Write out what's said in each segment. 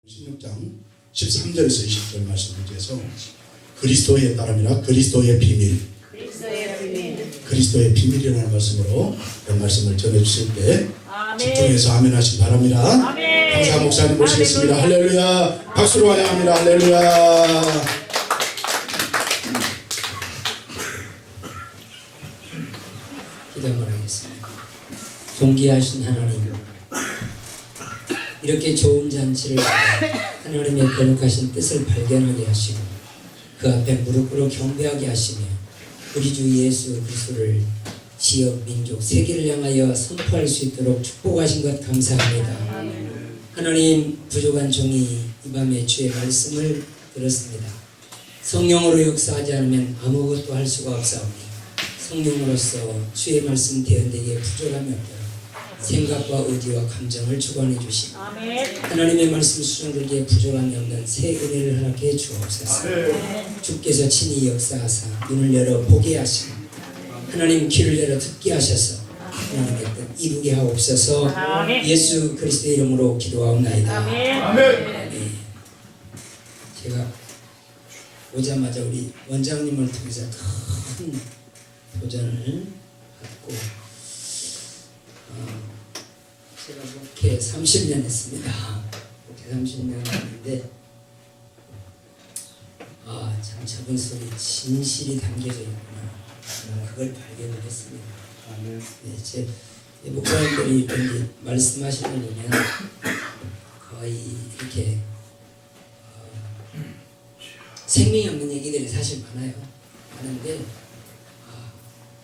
16장 13절에서 20절 말씀을 통해서 그리스도의 따름이라 그리스도의 비밀, 그리스도의 비밀이라는 말씀으로 그 말씀을 전해주실 때 집중해서 아멘 하시기 바랍니다. 강사 목사님 모시겠습니다. 할렐루야. 박수로 환영합니다. 할렐루야. 기도를 하겠습니다. 존귀하신 하나님, 이렇게 좋은 잔치를 하나님의 거룩하신 뜻을 발견하게 하시고 그 앞에 무릎 꿇어 경배하게 하시며 우리 주 예수 그리스도를 지역, 민족, 세계를 향하여 선포할 수 있도록 축복하신 것 감사합니다. 하나님, 부족한 종이 이 밤에 주의 말씀을 들었습니다. 성령으로 역사하지 않으면 아무것도 할 수가 없사오니 성령으로서 주의 말씀 대언되기에 부족함이 없도록 생각과 의지와 감정을 주관해 주시고 하나님의 말씀 수정들기에 부족함이 없는 새 은혜를 허락해 주옵소서. 주께서 친히 역사하사 눈을 열어 보게 하시고 하나님 귀를 열어 듣게 하셔서 하나님의 뜻 이루게 하옵소서. 예수 그리스도의 이름으로 기도하옵나이다. 네. 제가 오자마자 우리 원장님을 통해서 큰 도전을 받고 제가 목회 30년 했습니다. 목회 30년 했는데 참 저분 속에 진실이 담겨져 있구나. 그걸 발견을 했습니다. 네, 제 목사님들이 이렇게 말씀하시는 걸 보면 거의 이렇게 생명이 없는 얘기들이 사실 많은데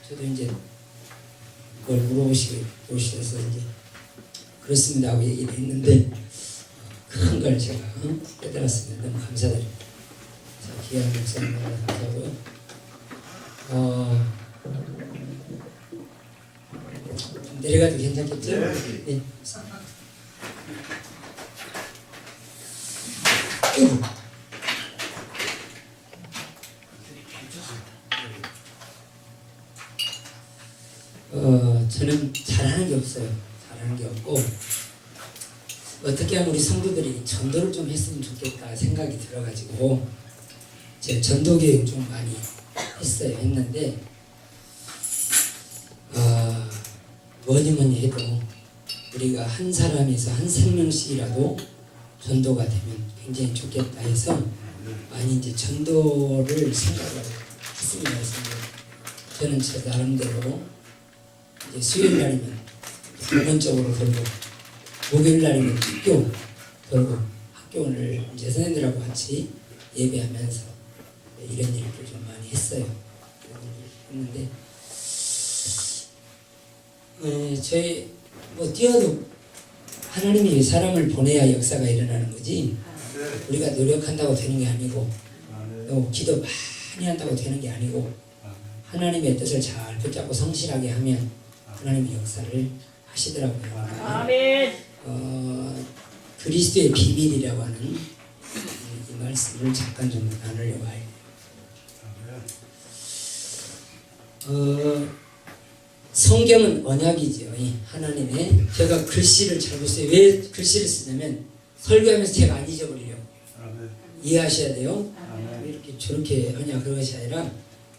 저도 이제 그걸 물어보셔서 이제 그렇습니다 하고 얘기를 했는데 큰 걸 제가 깨달았습니다. 너무 감사드립니다. 자, 귀한 목사님 감사하고요. 좀 내려가도 괜찮겠죠? 네. 저는 잘하는 게 없어요. 잘하는 게 없고 어떻게 하면 우리 성도들이 전도를 좀 했으면 좋겠다 생각이 들어가지고 제가 전도 교육 좀 많이 했는데 뭐니 해도 우리가 한 사람에서 한 생명씩이라도 전도가 되면 굉장히 좋겠다 해서 많이 이제 전도를 생각을 했습니다. 저는 제 나름대로 이제 수요일 날이면 기본적으로 돌고 목요일 날이면 학교 돌고 학교 오늘 이제 선생님들하고 같이 예배하면서 이런 일을 좀 많이 했어요. 했는데 저희 뭐 뛰어도 하나님이 사람을 보내야 역사가 일어나는 거지 우리가 노력한다고 되는 게 아니고 또 기도 많이 한다고 되는 게 아니고 하나님의 뜻을 잘 붙잡고 성실하게 하면 하나님의 역사를 하시더라고요. 아멘. 그리스도의 비밀이라고 하는 이 말씀을 잠깐 좀 나누려고 해요. 성경은 언약이죠. 하나님의 제가 글씨를 잘 못 써요. 왜 글씨를 쓰냐면 설교하면서 제가 안 잊어버리려고. 이해하셔야 돼요. 이렇게 저렇게 하냐 그런 것이 아니라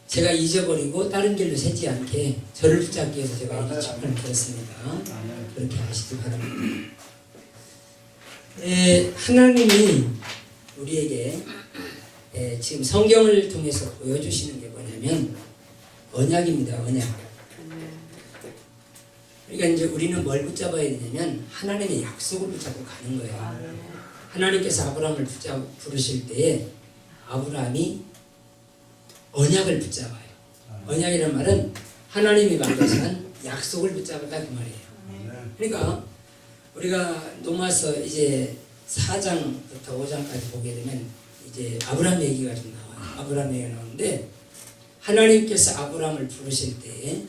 제가 잊어버리고 다른 길로 새지 않게 저를 붙잡기 위해서 제가 이렇게 책을 들었습니다. 그렇게 하시기 바랍니다. 하나님이 우리에게 지금 성경을 통해서 보여주시는 게 뭐냐면 언약입니다. 언약. 그러니까 이제 우리는 뭘 붙잡아야 되냐면 하나님의 약속을 붙잡고 가는 거예요. 하나님께서 아브라함을 부르실 때에 아브라함이 언약을 붙잡아요. 언약이라는 말은 하나님이 만드신 약속을 붙잡았다 그 말이에요. 그러니까 우리가 로마서 이제 4장부터 5장까지 보게 되면 이제 아브라함 얘기가 좀 나와요. 아브라함 얘기가 나오는데 하나님께서 아브라함을 부르실 때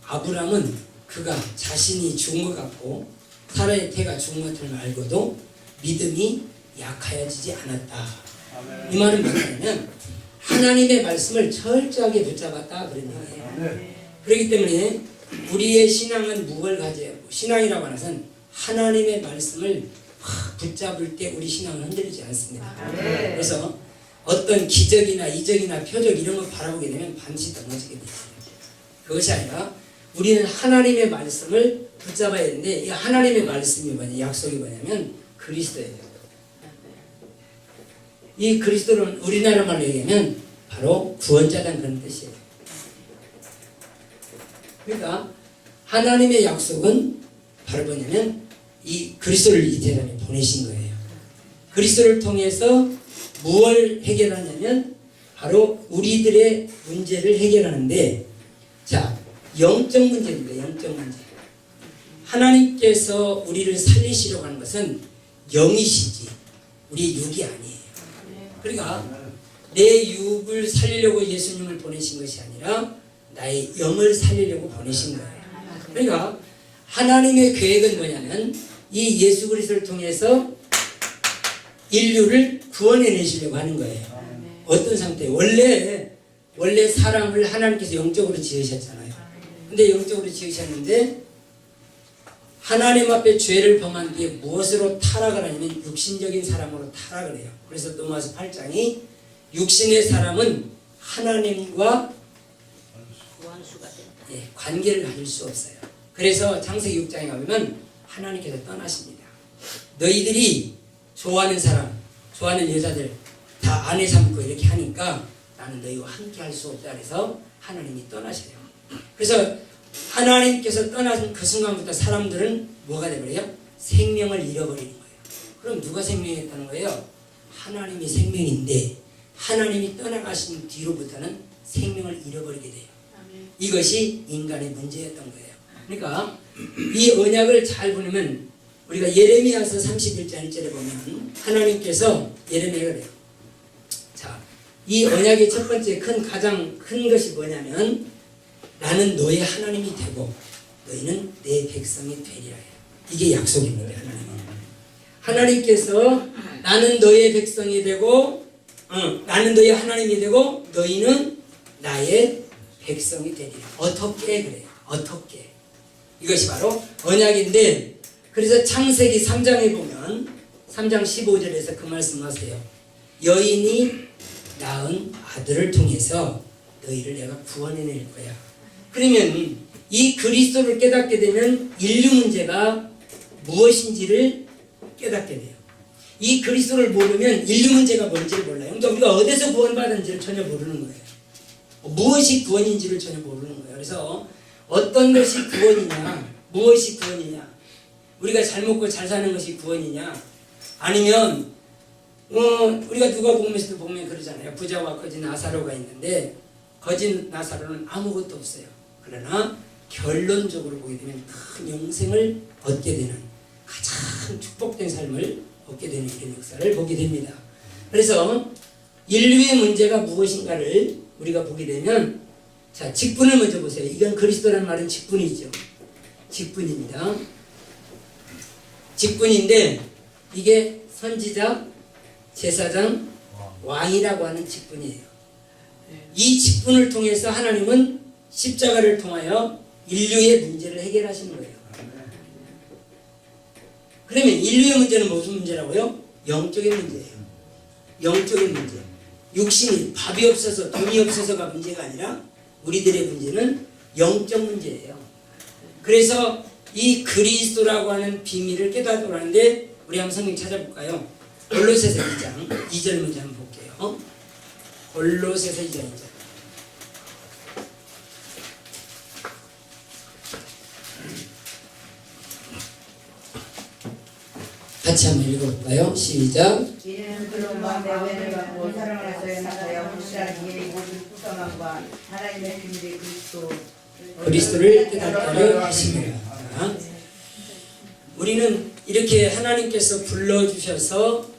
아브라함은 그가 자신이 죽은 것 같고 사라의 태가 죽은 것을 알고도 믿음이 약하여지지 않았다. 이 말은 뭐냐면 하나님의 말씀을 철저하게 붙잡았다 그런 얘기예요. 그렇기 때문에 우리의 신앙은 무엇을 가져야 신앙이라고 하는 것은 하나님의 말씀을 확 붙잡을 때 우리 신앙은 흔들리지 않습니다. 그래서 어떤 기적이나 이적이나 표적 이런 걸 바라보게 되면 반드시 넘어지게 돼요. 그것이 아니라 우리는 하나님의 말씀을 붙잡아야 되는데 이 하나님의 말씀이 뭐냐, 약속이 뭐냐면 그리스도예요. 이 그리스도는 우리나라 말로 얘기하면 바로 구원자라는 그런 뜻이에요. 그러니까 하나님의 약속은 바로 뭐냐면 이 그리스도를 이 세상에 보내신 거예요. 그리스도를 통해서 무엇을 해결하냐면 바로 우리들의 문제를 해결하는데, 자, 영적 문제입니다. 영적 문제. 하나님께서 우리를 살리시려고 하는 것은 영이시지 우리 육이 아니에요. 그러니까 내 육을 살리려고 예수님을 보내신 것이 아니라 나의 영을 살리려고 보내신 거예요. 그러니까 하나님의 계획은 뭐냐면 이 예수 그리스도를 통해서 인류를 구원해내시려고 하는 거예요. 어떤 상태? 원래 사람을 하나님께서 영적으로 지으셨잖아요. 근데 영적으로 지으셨는데 하나님 앞에 죄를 범한 뒤에 무엇으로 타락을 하냐면 육신적인 사람으로 타락을 해요. 그래서 로마서 8장이 육신의 사람은 하나님과 관계를 가질 수 없어요. 그래서 창세기 6장에 가면 하나님께서 떠나십니다. 너희들이 좋아하는 사람, 좋아하는 여자들 다 아내 삼고 이렇게 하니까 나는 너희와 함께 할 수 없다 그래서 하나님이 떠나셔요. 그래서 하나님께서 떠나신 그 순간부터 사람들은 뭐가 되버려요? 생명을 잃어버리는 거예요. 그럼 누가 생명이었다는 거예요? 하나님이 생명인데 하나님이 떠나가신 뒤로부터는 생명을 잃어버리게 돼요. 이것이 인간의 문제였던 거예요. 그러니까 이 언약을 잘 보면 우리가 예레미야서 31장 1절에 보면 하나님께서 예레미야가 돼요. 자, 이 언약의 첫 번째 가장 큰 것이 뭐냐면 나는 너의 하나님이 되고 너희는 내 백성이 되리라. 이게 약속입니다. 하나님께서 나는 너의 백성이 되고 나는 너의 하나님이 되고 너희는 나의 백성이 되리라. 어떻게 그래요? 어떻게? 이것이 바로 언약인데 그래서 창세기 3장에 보면 3장 15절에서 그 말씀하세요. 여인이 낳은 아들을 통해서 너희를 내가 구원해낼 거야. 그러면 이 그리스도를 깨닫게 되면 인류 문제가 무엇인지를 깨닫게 돼요. 이 그리스도를 모르면 인류 문제가 뭔지를 몰라요. 그러니까 우리가 어디서 구원받은지를 전혀 모르는 거예요. 무엇이 구원인지를 전혀 모르는 거예요. 그래서 어떤 것이 구원이냐, 무엇이 구원이냐, 우리가 잘 먹고 잘 사는 것이 구원이냐, 아니면 우리가 누가복음에서도 보면 그러잖아요. 부자와 거지 나사로가 있는데 거지 나사로는 아무것도 없어요. 그러나 결론적으로 보게 되면 큰 영생을 얻게 되는 가장 축복된 삶을 얻게 되는 이런 역사를 보게 됩니다. 그래서 인류의 문제가 무엇인가를 우리가 보게 되면 자, 직분을 먼저 보세요. 이건 그리스도라는 말은 직분이죠. 직분입니다. 직분인데 이게 선지자, 제사장, 왕이라고 하는 직분이에요. 이 직분을 통해서 하나님은 십자가를 통하여 인류의 문제를 해결하시는 거예요. 그러면 인류의 문제는 무슨 문제라고요? 영적인 문제예요. 영적인 문제. 육신이 밥이 없어서 돈이 없어서가 문제가 아니라 우리들의 문제는 영적 문제예요. 그래서 이 그리스도라고 하는 비밀을 깨닫도록 하는데 우리 한번 성경 찾아볼까요? 골로새서 2장 2절 문제 한번 볼게요. 골로새서 2장 2절. 같이 한번 읽어볼까요? 시작. 이는 그런 마음에 은혜를 받고 사랑하여서 나타야 확실한 이의 모든 구성함과 하나님의 비밀의 그리스도를 깨닫게 하십니다. 우리는 이렇게 하나님께서 불러주셔서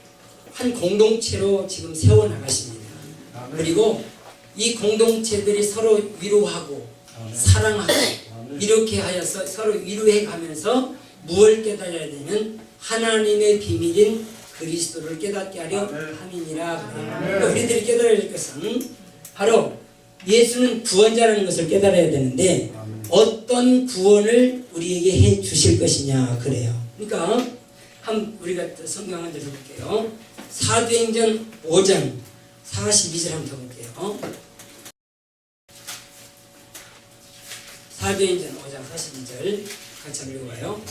한 공동체로 지금 세워나가십니다. 그리고 이 공동체들이 서로 위로하고 사랑하고 이렇게 하여서 서로 위로해 가면서 무엇을 깨달아야 되면 하나님의 비밀인 그리스도를 깨닫게 하려 함이니라. 그러니까 우리들이 깨달아야 될 것은 바로 예수는 구원자라는 것을 깨달아야 되는데 어떤 구원을 우리에게 해 주실 것이냐 그래요. 그러니까 한번 우리가 또 성경 한 절 볼게요. 사도행전 5장 42절 한번 더 볼게요. 사도행전 5장 42절 같이 한번 읽어봐요.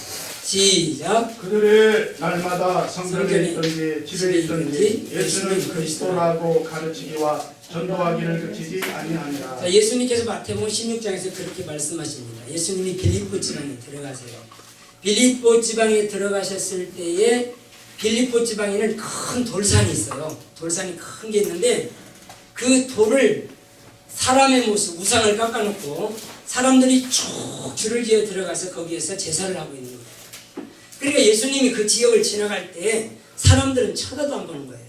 시작. 그들의 날마다 성전에 성전에 있든지 집에 있든지 예수는 그리스도라고 가르치기와 전도하기를 그치지 아니하니라. 자, 예수님께서 마태복음 16장에서 그렇게 말씀하십니다. 예수님이 빌립보 지방에 들어가세요. 빌립보 지방에 들어가셨을 때에 빌립보 지방에는 큰 돌산이 있어요. 돌산이 큰 게 있는데 그 돌을 사람의 모습, 우상을 깎아놓고 사람들이 쭉 줄을 지어 들어가서 거기에서 제사를 하고 있는 거예요. 그러니까 예수님이 그 지역을 지나갈 때 사람들은 쳐다도 안 보는 거예요.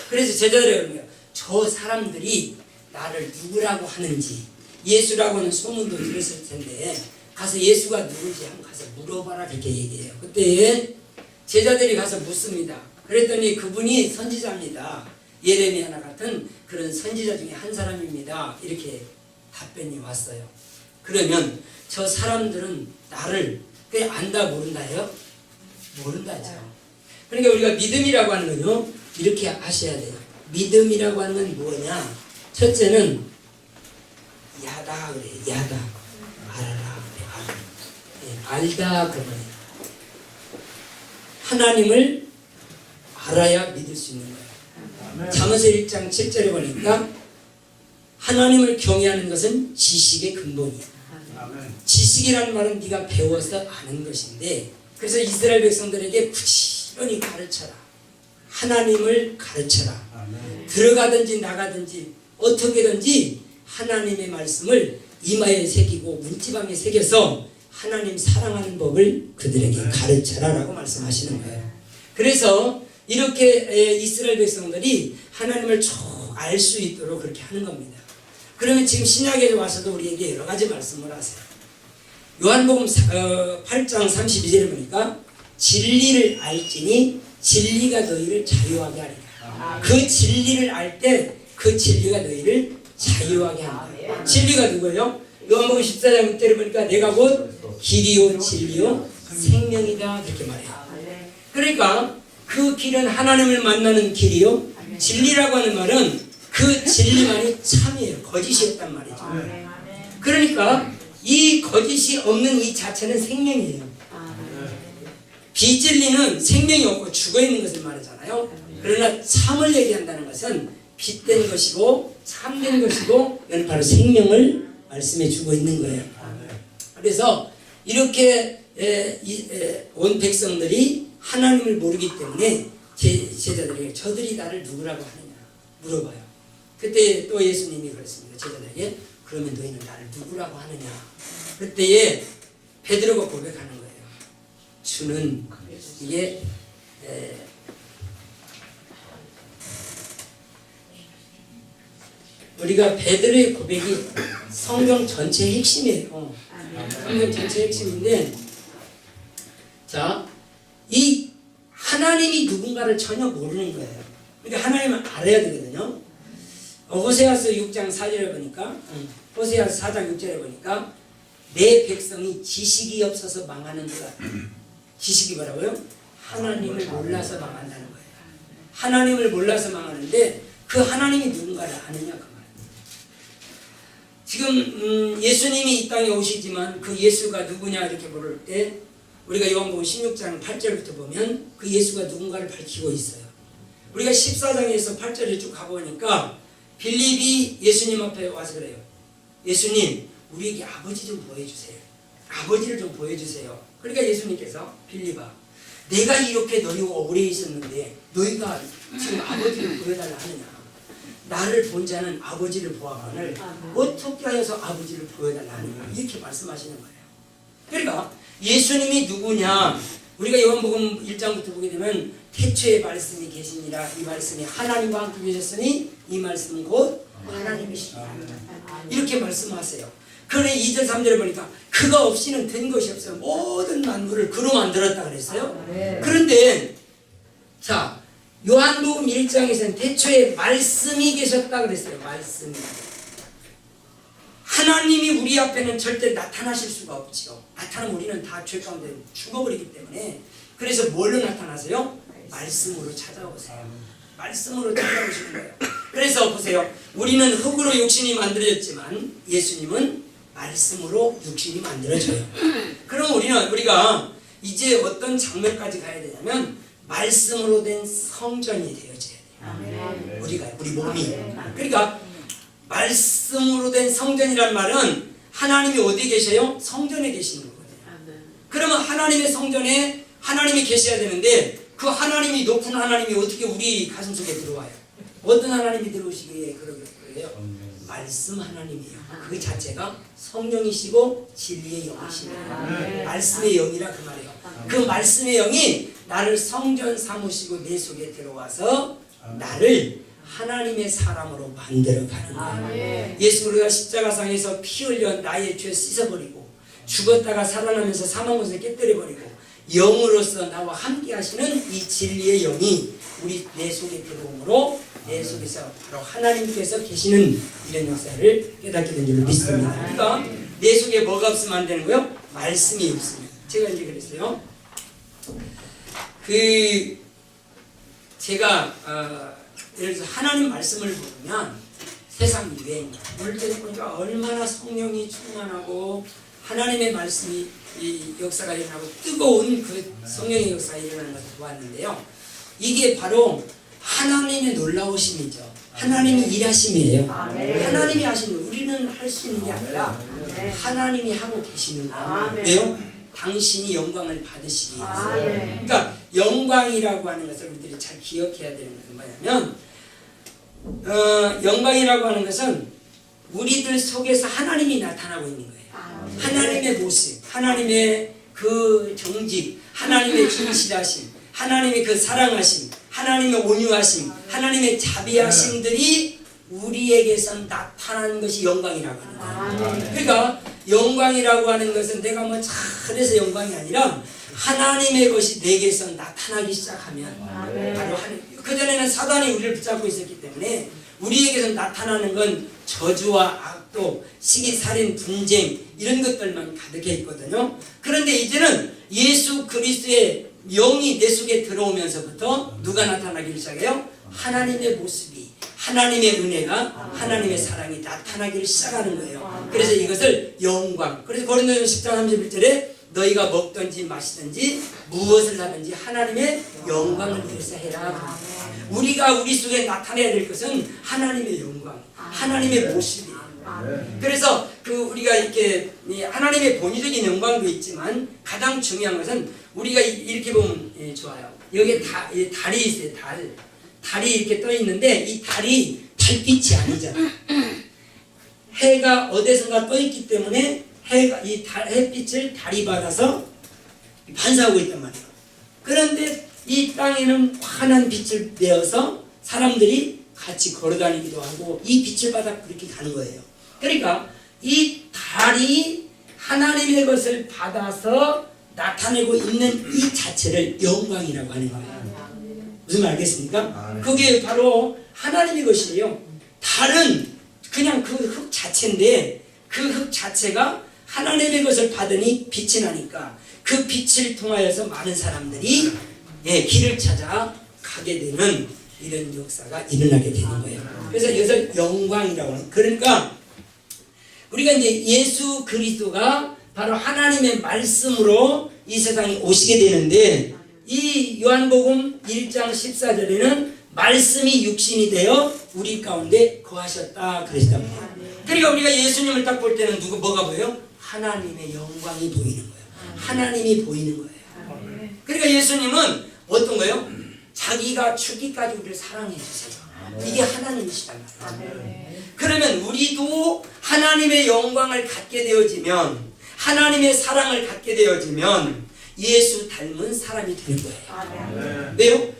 그래서 제자들이 그런 거예요. 저 사람들이 나를 누구라고 하는지 예수라고 하는 소문도 들었을 텐데 가서 예수가 누구지 한번 가서 물어봐라 그렇게 얘기해요. 그때 제자들이 가서 묻습니다. 그랬더니 그분이 선지자입니다. 예레미야 같은 그런 선지자 중에 한 사람입니다. 이렇게 답변이 왔어요. 그러면 저 사람들은 나를 그냥 안다 모른다예요? 모른다죠. 그러니까 우리가 믿음이라고 하는 건요 이렇게 아셔야 돼요. 믿음이라고 하는 건 뭐냐? 첫째는 야다 그래. 야다. 알아라 그래. 알아. 네, 알다 그러면 하나님을 알아야 믿을 수 있는 거예요. 잠언서 1장 7절에 보니까 하나님을 경외하는 것은 지식의 근본이야. 지식이라는 말은 네가 배워서 아는 것인데 그래서 이스라엘 백성들에게 부지런히 가르쳐라. 하나님을 가르쳐라. 들어가든지 나가든지 어떻게든지 하나님의 말씀을 이마에 새기고 문지방에 새겨서 하나님 사랑하는 법을 그들에게 가르쳐라 라고 말씀하시는 거예요. 그래서 이렇게 이스라엘 백성들이 하나님을 쭉 알 수 있도록 그렇게 하는 겁니다. 그러면 지금 신약에 와서도 우리에게 여러 가지 말씀을 하세요. 요한복음 8장 32절에 보니까 진리를 알지니 진리가 너희를 자유하게 하리라. 그 진리를 알 때 그 진리가 너희를 자유하게 한다. 진리가 누구예요? 요한복음 14장 6절에 보니까 내가 곧 길이요 진리요 생명이다 그렇게 말해요. 그러니까 그 길은 하나님을 만나는 길이요. 진리라고 하는 말은 그 진리만이 참이에요. 거짓이 없단 말이죠. 그러니까 이 거짓이 없는 이 자체는 생명이에요. 비진리는 생명이 없고 죽어있는 것을 말하잖아요. 그러나 참을 얘기한다는 것은 빛된 것이고 참된 것이고 이건 바로 생명을 말씀해 주고 있는 거예요. 그래서 이렇게 온 백성들이 하나님을 모르기 때문에 제자들에게 저들이 나를 누구라고 하느냐 물어봐요. 그때 또 예수님이 그랬습니다. 제자들에게 그러면 너희는 나를 누구라고 하느냐. 그때에 베드로가 고백하는 거예요. 주는 이게 우리가 베드로의 고백이 성경 전체의 핵심이에요. 성경 전체의 핵심인데 자, 이 하나님이 누군가를 전혀 모르는 거예요. 그러니까 하나님을 알아야 되거든요. 호세아서 6장 4절에 보니까 호세아서 4장 6절에 보니까 내 백성이 지식이 없어서 망하는 것. 지식이 뭐라고요? 하나님을 몰라서 망한다는 거예요. 하나님을 몰라서 망하는데 그 하나님이 누군가를 아느냐 그 말. 지금 예수님이 이 땅에 오시지만 그 예수가 누구냐 이렇게 물을 때 우리가 요한복음 16장 8절부터 보면 그 예수가 누군가를 밝히고 있어요. 우리가 14장에서 8절에 쭉 가보니까 빌립이 예수님 앞에 와서 그래요. 예수님 우리에게 아버지 좀 보여주세요. 아버지를 좀 보여주세요. 그러니까 예수님께서 빌립아 내가 이렇게 너희와 오래 있었는데 너희가 지금 아버지를 보여달라 하느냐. 나를 본 자는 아버지를 보아거늘 어떻게 하여서 아버지를 보여달라 하느냐. 이렇게 말씀하시는 거예요. 그러니까 예수님이 누구냐. 우리가 요한복음 1장부터 보게 되면 태초에 말씀이 계시니라. 이 말씀이 하나님과 함께 계셨으니 이 말씀은 곧 하나님이시다. 이렇게 말씀하세요. 그런데 2절 3절에 보니까 그가 없이는 된 것이 없어요. 모든 만물을 그로 만들었다 그랬어요. 그런데 자 요한복음 1장에서는 태초에 말씀이 계셨다 그랬어요. 말씀이. 하나님이 우리 앞에는 절대 나타나실 수가 없죠. 나타나면 우리는 다 죄 가운데 죽어버리기 때문에 그래서 뭘로 나타나세요? 말씀으로 찾아오세요. 말씀으로 찾아오시는 거예요. 그래서 보세요. 우리는 흙으로 육신이 만들어졌지만 예수님은 말씀으로 육신이 만들어져요. 그럼 우리가 이제 어떤 장면까지 가야 되냐면 말씀으로 된 성전이 되어져야 돼요. 우리 몸이. 그러니까 말씀으로 된 성전이란 말은 하나님이 어디 계셔요? 성전에 계시는 거거든요. 그러면 하나님의 성전에 하나님이 계셔야 되는데 그 하나님이 높은 하나님이 어떻게 우리 가슴속에 들어와요? 어떤 하나님이 들어오시기에 그러게요? 말씀 하나님이에요. 그 자체가 성령이시고 진리의 영이시네요. 말씀의 영이라 그 말이에요. 그 말씀의 영이 나를 성전 삼으시고 내 속에 들어와서 나를 하나님의 사람으로 만들어가는 거예요. 예수 그리스도가 십자가상에서 피 흘려 나의 죄 씻어버리고 죽었다가 살아나면서 사망 것을 깨뜨려버리고 영으로서 나와 함께 하시는 이 진리의 영이 우리 내 속에 들어오므로 내 속에서 바로 하나님께서 계시는 이런 역사를 깨닫게 된 줄로 믿습니다. 그러니까 내 속에 뭐가 없으면 안 되는 거예요? 말씀이 없으면. 제가 이제 그랬어요. 제가 예를 들어서 하나님 말씀을 보면 세상 유행, 물질 보니까 얼마나 성령이 충만하고 하나님의 말씀이 이 역사가 일어나고 뜨거운 그 성령의 역사가 일어나는 것을 보았는데요. 이게 바로 하나님의 놀라우심이죠. 하나님이 일하심이에요. 하나님이 하시는 거, 우리는 할 수 있는 게 아니라 하나님이 하고 계시는 거예요. 왜요? 당신이 영광을 받으시기 위해서. 그러니까 영광이라고 하는 것을 우리들이 잘 기억해야 되는 것은 뭐냐면 영광이라고 하는 것은 우리들 속에서 하나님이 나타나고 있는 거예요. 하나님의 모습, 하나님의 그 정직, 하나님의 진실하심, 하나님의 그 사랑하심, 하나님의 온유하심, 하나님의 자비하심들이 우리에게서 나타나는 것이 영광이라고 하는 거예요. 그러니까 영광이라고 하는 것은 내가 뭐 잘해서 영광이 아니라 하나님의 것이 내게서 나타나기 시작하면 바로 그전에는 사단이 우리를 붙잡고 있었기 때문에 우리에게서 나타나는 건 저주와 악도, 시기, 살인, 분쟁 이런 것들만 가득해 있거든요. 그런데 이제는 예수 그리스도의 영이 내 속에 들어오면서부터 누가 나타나기 시작해요? 하나님의 모습이, 하나님의 은혜가, 하나님의 사랑이 나타나기를 시작하는 거예요. 그래서 이것을 영광. 그래서 고린도전서 10장 31절에 너희가 먹든지 마시든지 무엇을 하든지 하나님의 영광을 위해서 해라. 우리가 우리 속에 나타내야 될 것은 하나님의 영광, 하나님의 모습이에요. 그래서 우리가 이렇게 하나님의 본의적인 영광도 있지만 가장 중요한 것은 우리가 이렇게 보면 좋아요. 여기에 달이 있어요. 달이 이렇게 떠 있는데 이 달이 달빛이 아니잖아요. 해가 어디선가 떠 있기 때문에 햇빛을 달이 받아서 반사하고 있단 말이에요. 그런데 이 땅에는 환한 빛을 내어서 사람들이 같이 걸어다니기도 하고 이 빛을 받아 그렇게 가는 거예요. 그러니까 이 달이 하나님의 것을 받아서 나타내고 있는 이 자체를 영광이라고 하는 거예요. 무슨 말 알겠습니까? 그게 바로 하나님의 것이에요. 달은 그냥 그 흙 자체인데 그 흙 자체가 하나님의 것을 받으니 빛이 나니까 그 빛을 통하여서 많은 사람들이 길을 찾아 가게 되는 이런 역사가 일어나게 되는 거예요. 그래서 이것을 영광이라고 하는. 그러니까 우리가 이제 예수 그리스도가 바로 하나님의 말씀으로 이 세상에 오시게 되는데 이 요한복음 1장 14절에는 말씀이 육신이 되어 우리 가운데 거하셨다 그러시단 말이에요. 그러니까 우리가 예수님을 딱 볼 때는 뭐가 보여요? 하나님의 영광이 보이는 거예요. 하나님이 보이는 거예요. 그러니까 예수님은 어떤 거예요? 자기가 죽기까지 우리를 사랑해 주세요. 이게 하나님이시단 말이에요. 그러면 우리도 하나님의 영광을 갖게 되어지면, 하나님의 사랑을 갖게 되어지면 예수 닮은 사람이 되는 거예요. 왜요?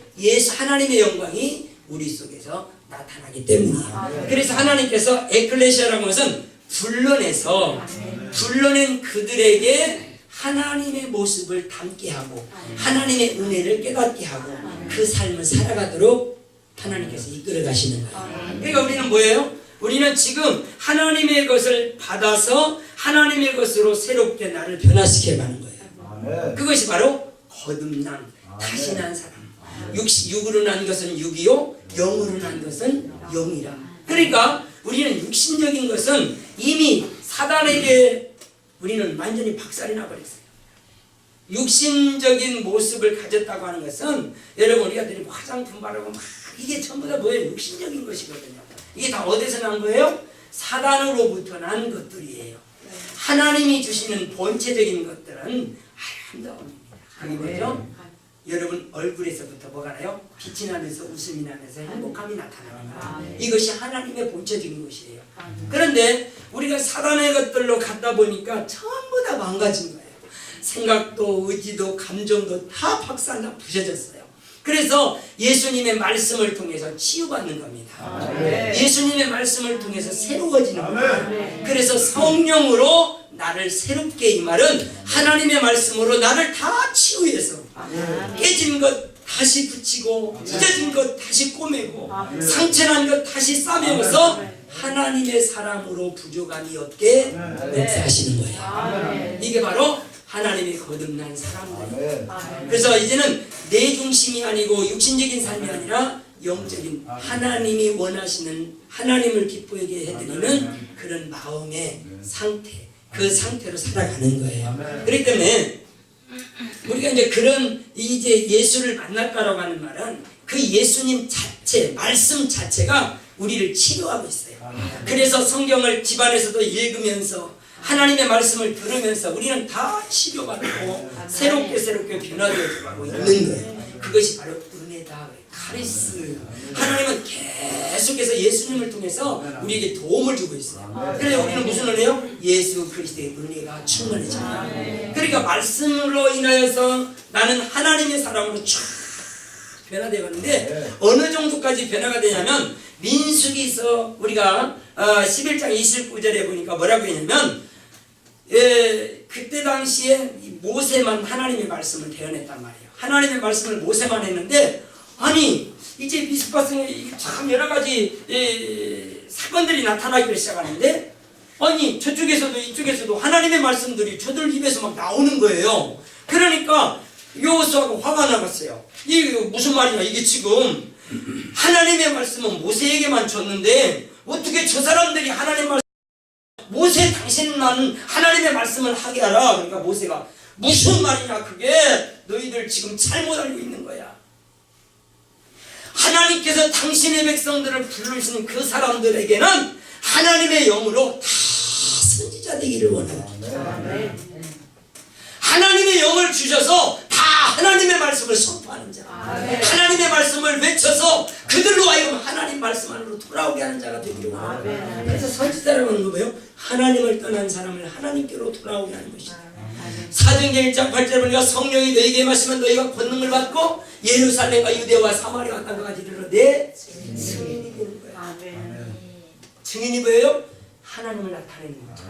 하나님의 영광이 우리 속에서 나타나기 때문이에요. 그래서 하나님께서 에클레시아라는 것은 불러낸 그들에게 하나님의 모습을 담게 하고 하나님의 은혜를 깨닫게 하고 그 삶을 살아가도록 하나님께서 이끌어 가시는 거예요. 그러니까 우리는 뭐예요? 우리는 지금 하나님의 것을 받아서 하나님의 것으로 새롭게 나를 변화시켜 가는 거예요. 그것이 바로 거듭남, 다시 난 사람. 육으로 난 것은 육이요, 영으로 난 것은 영이라. 그러니까 우리는 육신적인 것은 이미 사단에게 우리는 완전히 박살이 나버렸어요. 육신적인 모습을 가졌다고 하는 것은 여러분 우리가 늘 화장품 바르고 막 이게 전부 다 뭐예요? 육신적인 것이거든요. 이게 다 어디서 난 거예요? 사단으로부터 난 것들이에요. 하나님이 주시는 본체적인 것들은 아름다움입니다. 그게 뭐죠? 여러분 얼굴에서부터 뭐가 나요? 빛이 나면서 웃음이 나면서 행복함이 나타납니다. 이것이 하나님의 본체적인 것이에요. 그런데 우리가 사단의 것들로 갖다 보니까 전부 다 망가진 거예요. 생각도 의지도 감정도 다 박살나 부셔졌어요. 그래서 예수님의 말씀을 통해서 치유받는 겁니다. 예수님의 말씀을 통해서 새로워지는 겁니다. 그래서 성령으로 나를 새롭게 이 말은 하나님의 말씀으로 나를 다 치유해서 깨진 것 다시 붙이고 찢어진 것 다시 꼬매고 상처난 것 다시 싸매어서 하나님의 사람으로 부족함이 없게 역사하시는 거예요. 이게 바로 하나님의 거듭난 사람들. 그래서 이제는 내 중심이 아니고 육신적인 삶이 아니라 영적인 하나님이 원하시는 하나님을 기쁘게 해드리는 그런 마음의 상태, 그 상태로 살아가는 거예요. 그렇기 때문에 우리가 이제 그런 이제 예수를 만날까라고 하는 말은 그 예수님 자체, 말씀 자체가 우리를 치료하고 있어요. 그래서 성경을 집안에서도 읽으면서 하나님의 말씀을 들으면서 우리는 다 치료받고 새롭게 변화되어 가고 있는 거예요. 그것이 바로 은혜다, 카리스. 하나님은 계속해서 예수님을 통해서 우리에게 도움을 주고 있어요. 그래서 우리는 무슨 은혜요? 예수 그리스도의 은혜가 충만해져요. 그러니까 말씀으로 인하여서 나는 하나님의 사람으로 쫙 변화되어 가는데 어느 정도까지 변화가 되냐면 민수기서 우리가 11장 29절에 보니까 뭐라고 했냐면 그때 당시에 모세만 하나님의 말씀을 대언했단 말이에요. 하나님의 말씀을 모세만 했는데 아니 이제 미스파성에 참 여러 가지 사건들이 나타나기 시작하는데 아니 저쪽에서도 이쪽에서도 하나님의 말씀들이 저들 입에서 막 나오는 거예요. 그러니까 여호수아가 화가 나갔어요. 이게 무슨 말이냐, 이게 지금 하나님의 말씀은 모세에게만 줬는데 어떻게 저 사람들이 하나님 말씀 모세 당신만 하나님의 말씀을 하게 하라. 그러니까 모세가 무슨 말이냐, 그게 너희들 지금 잘못 알고 있는 거야. 하나님께서 당신의 백성들을 부르시는 그 사람들에게는 하나님의 영으로 다 선지자 되기를 원해요. 하나님의 영을 주셔서 다 하나님의 말씀을 선포하는 자, 하나님의 말씀을 외쳐서 그들로 하여금 하나님 말씀 안으로 돌아오게 하는 자가 되기를 원합니다. 그래서 선지자라고 하는 거 뭐예요? 하나님을 떠난 사람을 하나님께로 돌아오게 하는 것이죠. 사도행전 1장 8절에 보니까 성령이 너희에게 임하시면 너희가 권능을 받고 예루살렘과 유대와 사마리아와 땅과 같이 이르러 내 증인이 되는 거예요. 증인이 뭐예요? 하나님을 나타내는 거죠.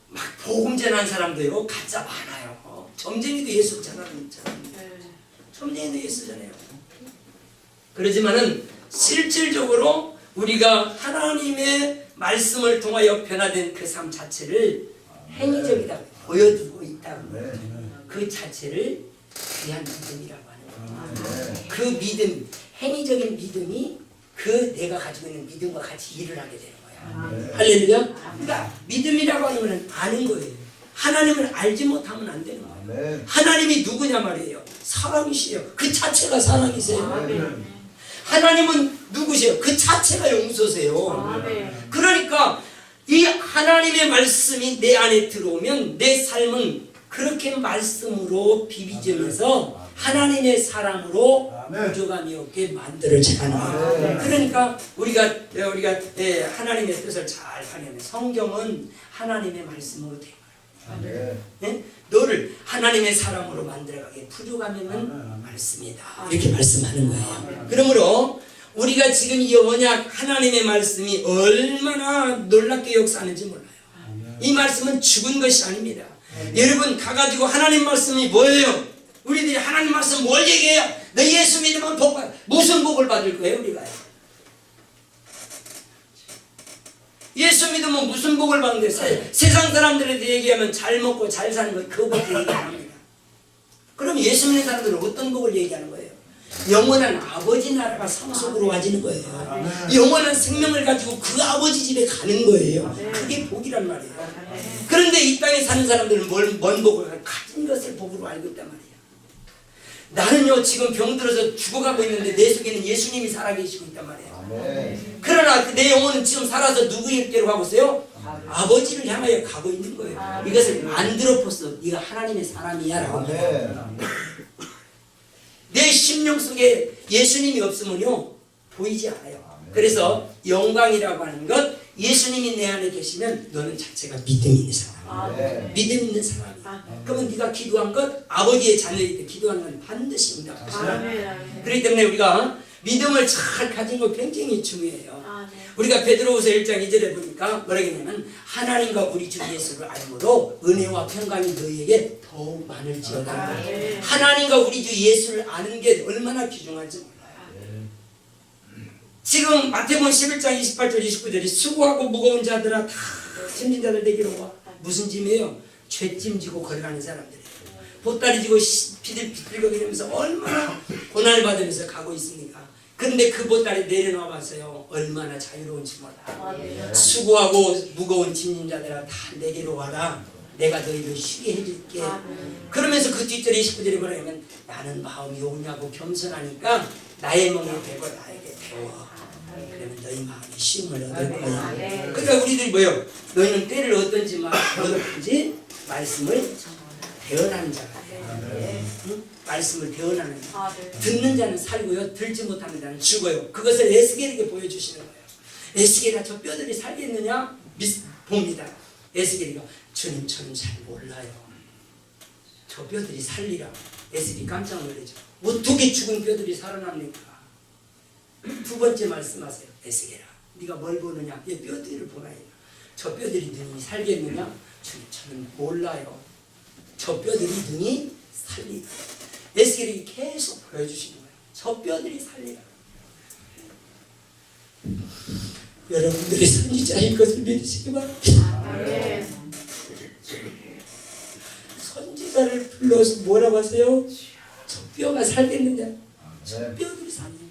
막 복음 전하는 사람도요 가짜 많아요. 점쟁이도 예수 전하는 점쟁이도 예수 전해요. 그러지만은 실질적으로 우리가 하나님의 말씀을 통하여 변화된 그 삶 자체를 행위적이다 보여주고 있다고 그 자체를 귀한 믿음이라고 하는 거예요. 그 믿음, 행위적인 믿음이 그 내가 가지고 있는 믿음과 같이 일을 하게 되는 거야. 할렐루야. 그러니까 믿음이라고 하는 것은 아는 거예요. 하나님을 알지 못하면 안 되는 거예요. 하나님이 누구냐 말이에요. 사랑이시에요. 그 자체가 사랑이세요. 하나님은 누구세요? 그 자체가 용서세요. 그러니까 이 하나님의 말씀이 내 안에 들어오면 내 삶은 그렇게 말씀으로 비비지면서 하나님의 사랑으로 부족함이 없게 만들어지는 거예요. 그러니까 우리가 하나님의 뜻을 잘 하려면 성경은 하나님의 말씀으로 된 거예요. 네? 너를 하나님의 사람으로 만들어가게 부족함이 없는 말씀이다. 이렇게 말씀하는 거예요. 그러므로 우리가 지금 이 언약 하나님의 말씀이 얼마나 놀랍게 역사하는지 몰라요. 이 말씀은 죽은 것이 아닙니다. 여러분 가가지고 하나님 말씀이 뭐예요? 우리들이 하나님 말씀 뭘 얘기해요? 너 예수 믿으면 복 받아. 무슨 복을 받을 거예요 우리가요? 예수 믿으면 무슨 복을 받는데 세상 사람들한테 얘기하면 잘 먹고 잘 사는 거 그거밖에 얘기 안 합니다. 그럼 예수 믿는 사람들은 어떤 복을 얘기하는 거예요? 영원한 아버지 나라가 상속으로 와지는 거예요. 영원한 생명을 가지고 그 아버지 집에 가는 거예요. 그게 복이란 말이에요. 그런데 이 땅에 사는 사람들은 뭔 복을 가진 것을 복으로 알고 있단 말이에요. 나는요 지금 병들어서 죽어가고 있는데 내 속에는 예수님이 살아계시고 있단 말이에요. 그러나 내 영혼은 지금 살아서 누구에게로 가고 있어요? 아버지를 향하여 가고 있는 거예요. 이것을 안드로포스, 네가 하나님의 사람이야 라고 합니다. 내 심령 속에 예수님이 없으면요 보이지 않아요. 그래서 영광이라고 하는 것, 예수님이 내 안에 계시면 너는 자체가 믿음 있는 사람이야. 믿음 있는 사람이야. 그러면 네가 기도한 것, 아버지의 자녀이기 때문에 기도하는 건 반드시 응답하시다. 그렇기 때문에 우리가 믿음을 잘 가진 거 굉장히 중요해요. 우리가 베드로후서 1장 2절에 보니까 뭐라고 했냐면 하나님과 우리 주 예수를 알므로 은혜와 평강이 너희에게 더욱 많을지어다. 하나님과 우리 주 예수를 아는 게 얼마나 귀중한지 몰라요. 지금 마태복음 11장 28절 29절이 수고하고 무거운 자들아 다 짐진 자들 되기로 와. 무슨 짐이에요? 죄짐 지고 걸어가는 사람들이에요. 보따리 지고 비틀거리면서 얼마나 고난을 받으면서 가고 있습니까? 그런데 그 보따리 내려놔 봤어요. 얼마나 자유로운지 몰라. 수고하고 무거운 짐진 자들아 다 내게로 와라. 내가 너희를 쉬게 해줄게. 그러면서 그 뒷절에 29절에 뭐냐면 나는 마음이 오냐고 겸손하니까 나의 멍에 대고 나에게 배워. 그러면 너희 마음이 쉼을 얻을 거야. 그러니까 우리들이 뭐예요? 너희는 때를 얻든지 얻든지 말씀을 대언하는 자가 돼요. 응? 말씀을 대언하는 자. 듣는 자는 살고요, 들지 못하는 자는 죽어요. 그것을 에스겔에게 보여주시는 거예요. 에스겔아 저 뼈들이 살겠느냐? 봅니다. 에스겔이가 주님 저는 잘 몰라요. 저 뼈들이 살리라. 에스겔이 깜짝 놀라죠. 어떻게 죽은 뼈들이 살아납니까? 두 번째 말씀하세요. 에스겔아 네가 뭘 보느냐? 얘 뼈들을 보나요? 저 뼈들이 능히 살겠느냐? 주님 저는 몰라요. 저 뼈들이 능히 살리라. 에스겔이 계속 보여주시는 거예요. 저 뼈들이 살리라. 여러분들이 선지자인 것을 믿으시기 바랍니다. 선지자를 불러서 뭐라고 하세요? 저 뼈가 살겠느냐? 저 뼈들이 살겠느냐?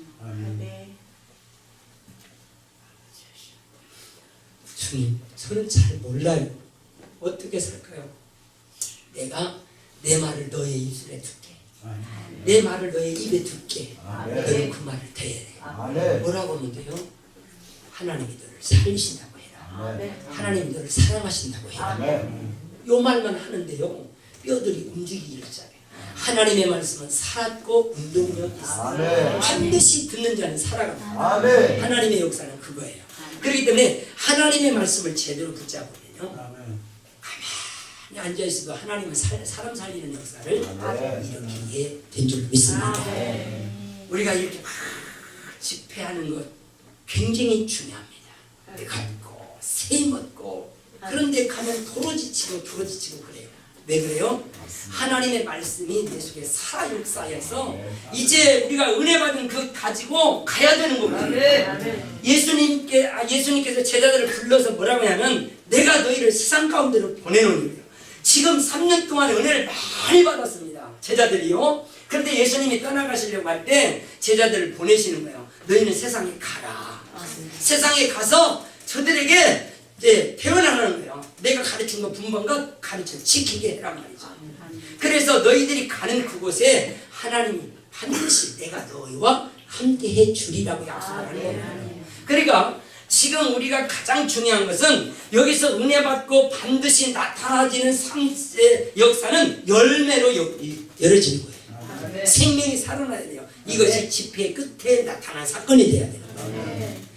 주님 저는 잘 몰라요. 어떻게 살까요? 내가 내 말을 너의 입술에 듣게, 내 말을 너의 입에 듣게, 너는 그 말을 대해. 뭐라고 하면 돼요? 하나님이 너를 살리신다고 해라. 하나님이 너를 사랑하신다고 해라. 요 말만 하는데요 뼈들이 움직이기 시작해요. 하나님의 말씀은 살았고 운동력이 있어요. 반드시 듣는 자는 살아갑니다. 하나님의 역사는 그거예요. 그렇기 때문에 하나님의 말씀을 제대로 붙잡으면요 가만히 앉아있어도 하나님은 사람 살리는 역사를 일으키게 된 줄 믿습니다. 우리가 이렇게 막 집회하는 것 굉장히 중요합니다. 갖고 셈 얻고 그런데 가면 도로지치고 그래요. 왜 그래요? 하나님의 말씀이 내 속에 살아 역사해서 이제 우리가 은혜 받은 그 가지고 가야 되는 거거든요. 예수님께서 제자들을 불러서 뭐라고 하냐면 내가 너희를 세상 가운데로 보내노니. 지금 3년 동안 은혜를 많이 받았습니다. 제자들이요. 그런데 예수님이 떠나가시려고 할 때 제자들을 보내시는 거예요. 너희는 세상에 가라. 세상에 가서 저들에게 이제 대언하는 거예요. 내가 가르친 거 분반과 가르쳐 지키게 해란 말이죠. 그래서 너희들이 가는 그곳에 하나님이 반드시 내가 너희와 함께 해 주리라고 약속을 하는 거예요. 그러니까 지금 우리가 가장 중요한 것은 여기서 은혜 받고 반드시 나타나지는 삶의 역사는 열매로 열어지는 거예요. 생명이 살아나야 돼요. 이것이 집회의 끝에 나타난 사건이 돼야 돼요.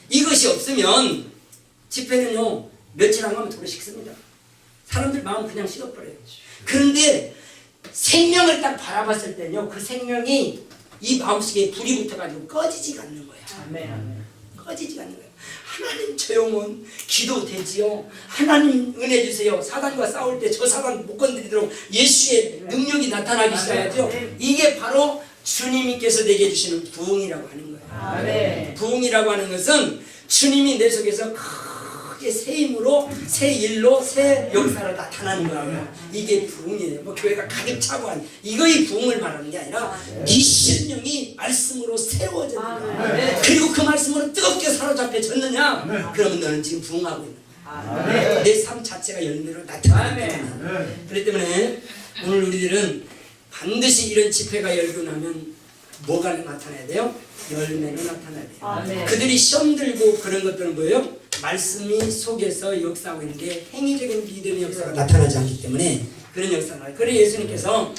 이것이 없으면 집회는요 며칠 안 가면 도로 식습니다. 사람들 마음 그냥 식어버려요. 그런데 생명을 딱 바라봤을 때는요 그 생명이 이 마음속에 불이 붙어가지고 꺼지지가 않는 거예요. 꺼지지가 않는 거예요. 하나님 저 영혼 기도되지요. 하나님 은혜 주세요. 사단과 싸울 때 저 사단 못 건드리도록 예수의 능력이 나타나기 시작하죠. 이게 바로 주님께서 내게 주시는 부흥이라고 하는 거예요. 부흥이라고 하는 것은 주님이 내 속에서 크게 새롭게 새 힘으로 새 일로 새 역사로 나타나는 거예요. 이게 부흥이에요. 뭐 교회가 가득 차고 한 이거의 부흥을 말하는 게 아니라 네 심령이 말씀으로 세워지는 거예요. 그리고 그 말씀으로 뜨겁게 사로잡혀졌느냐? 그러면 너는 지금 부흥하고 있는 거야. 내 삶 자체가 열매로 나타나기 때문에. 그렇기 때문에 오늘 우리들은 반드시 이런 집회가 열고 나면 뭐가 나타나야 돼요? 열매로 나타나야 돼요. 그들이 시험 들고 그런 것들은 뭐예요? 말씀이 속에서 역사하고 있는 게 행위적인 믿음의 역사가 나타나지 않기 때문에 그런 역사가 나요. 그래서 예수님께서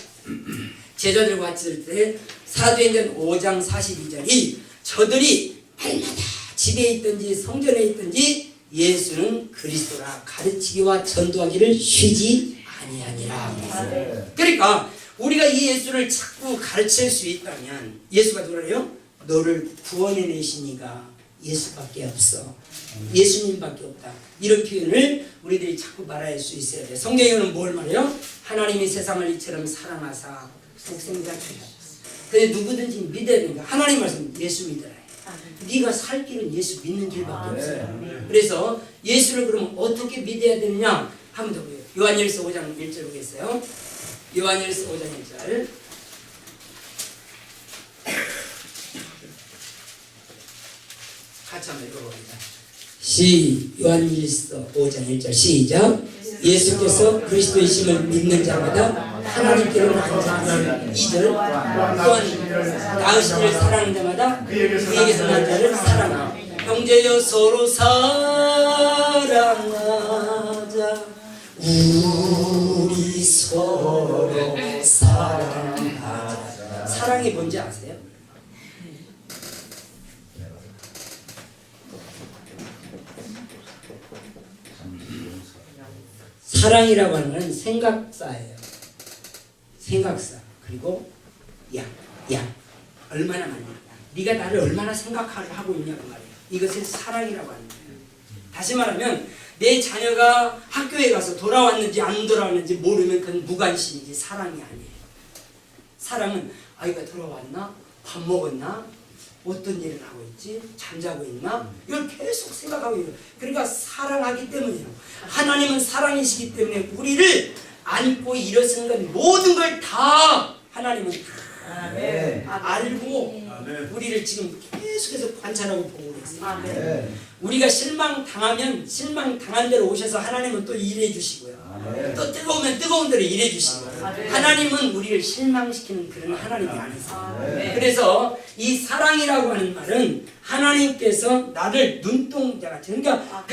제자들과 같이 있을 때 사도행전 5장 42절이 저들이 날마다 집에 있든지 성전에 있든지 예수는 그리스도라 가르치기와 전도하기를 쉬지 아니하니라. 그러니까 우리가 이 예수를 자꾸 가르칠 수 있다면 예수가 누구래요? 너를 구원해내신 이가 예수밖에 없어. 예수님밖에 없다. 이런 표현을 우리들이 자꾸 말할 수 있어야 돼. 성경에는 뭘 말해요? 하나님이 세상을 이처럼 사랑하사 독생자를 주셨어. 근데 누구든지 믿어야 되니까 하나님 말씀 예수 믿어라. 네가 살 길은 예수 믿는 길밖에 없어요. 그래서 예수를 그러면 어떻게 믿어야 되느냐 하면 더 보여요. 요한일서 5장 1절 보겠어요. 요한일서 5장 1절 같이 한번 읽어봅니다. 요한일서 5장 1절 시작. 예수께서 그리스도이심을 믿는 자마다 하나님께로 나은 자는 2절 또한 나으신 이를 사랑하는 자마다 그에게서 난 자를 사랑하라. 형제여 서로 사랑하자. 우리 서로 사랑하자. 사랑이 뭔지 아세요? 사랑이라고 하는 건 생각사예요. 생각사. 그리고 양. 얼마나 많냐. 네가 나를 얼마나 생각하고 있냐고 말이에요. 이것을 사랑이라고 하는 거예요. 다시 말하면 내 자녀가 학교에 가서 돌아왔는지 안 돌아왔는지 모르면 그건 무관심이지 사랑이 아니에요. 사랑은 아이가 돌아왔나? 밥 먹었나? 어떤 일을 하고 있지? 잠자고 있나? 이걸 계속 생각하고 있어요. 그러니까 사랑하기 때문이에요. 하나님은 사랑이시기 때문에 우리를 안고 일어서는 건 모든 걸 다 하나님은 알고 우리를 지금 계속해서 관찰하고 보고 있어요. 우리가 실망당하면 실망당한 대로 오셔서 하나님은 또 일해 주시고요. 또 뜨거우면 뜨거운 대로 일해 주시고 하나님은 우리를 실망시키는 그런 하나님이 아니세요. 그래서 이 사랑이라고 하는 말은 하나님께서 나를 눈동자같이 그러니까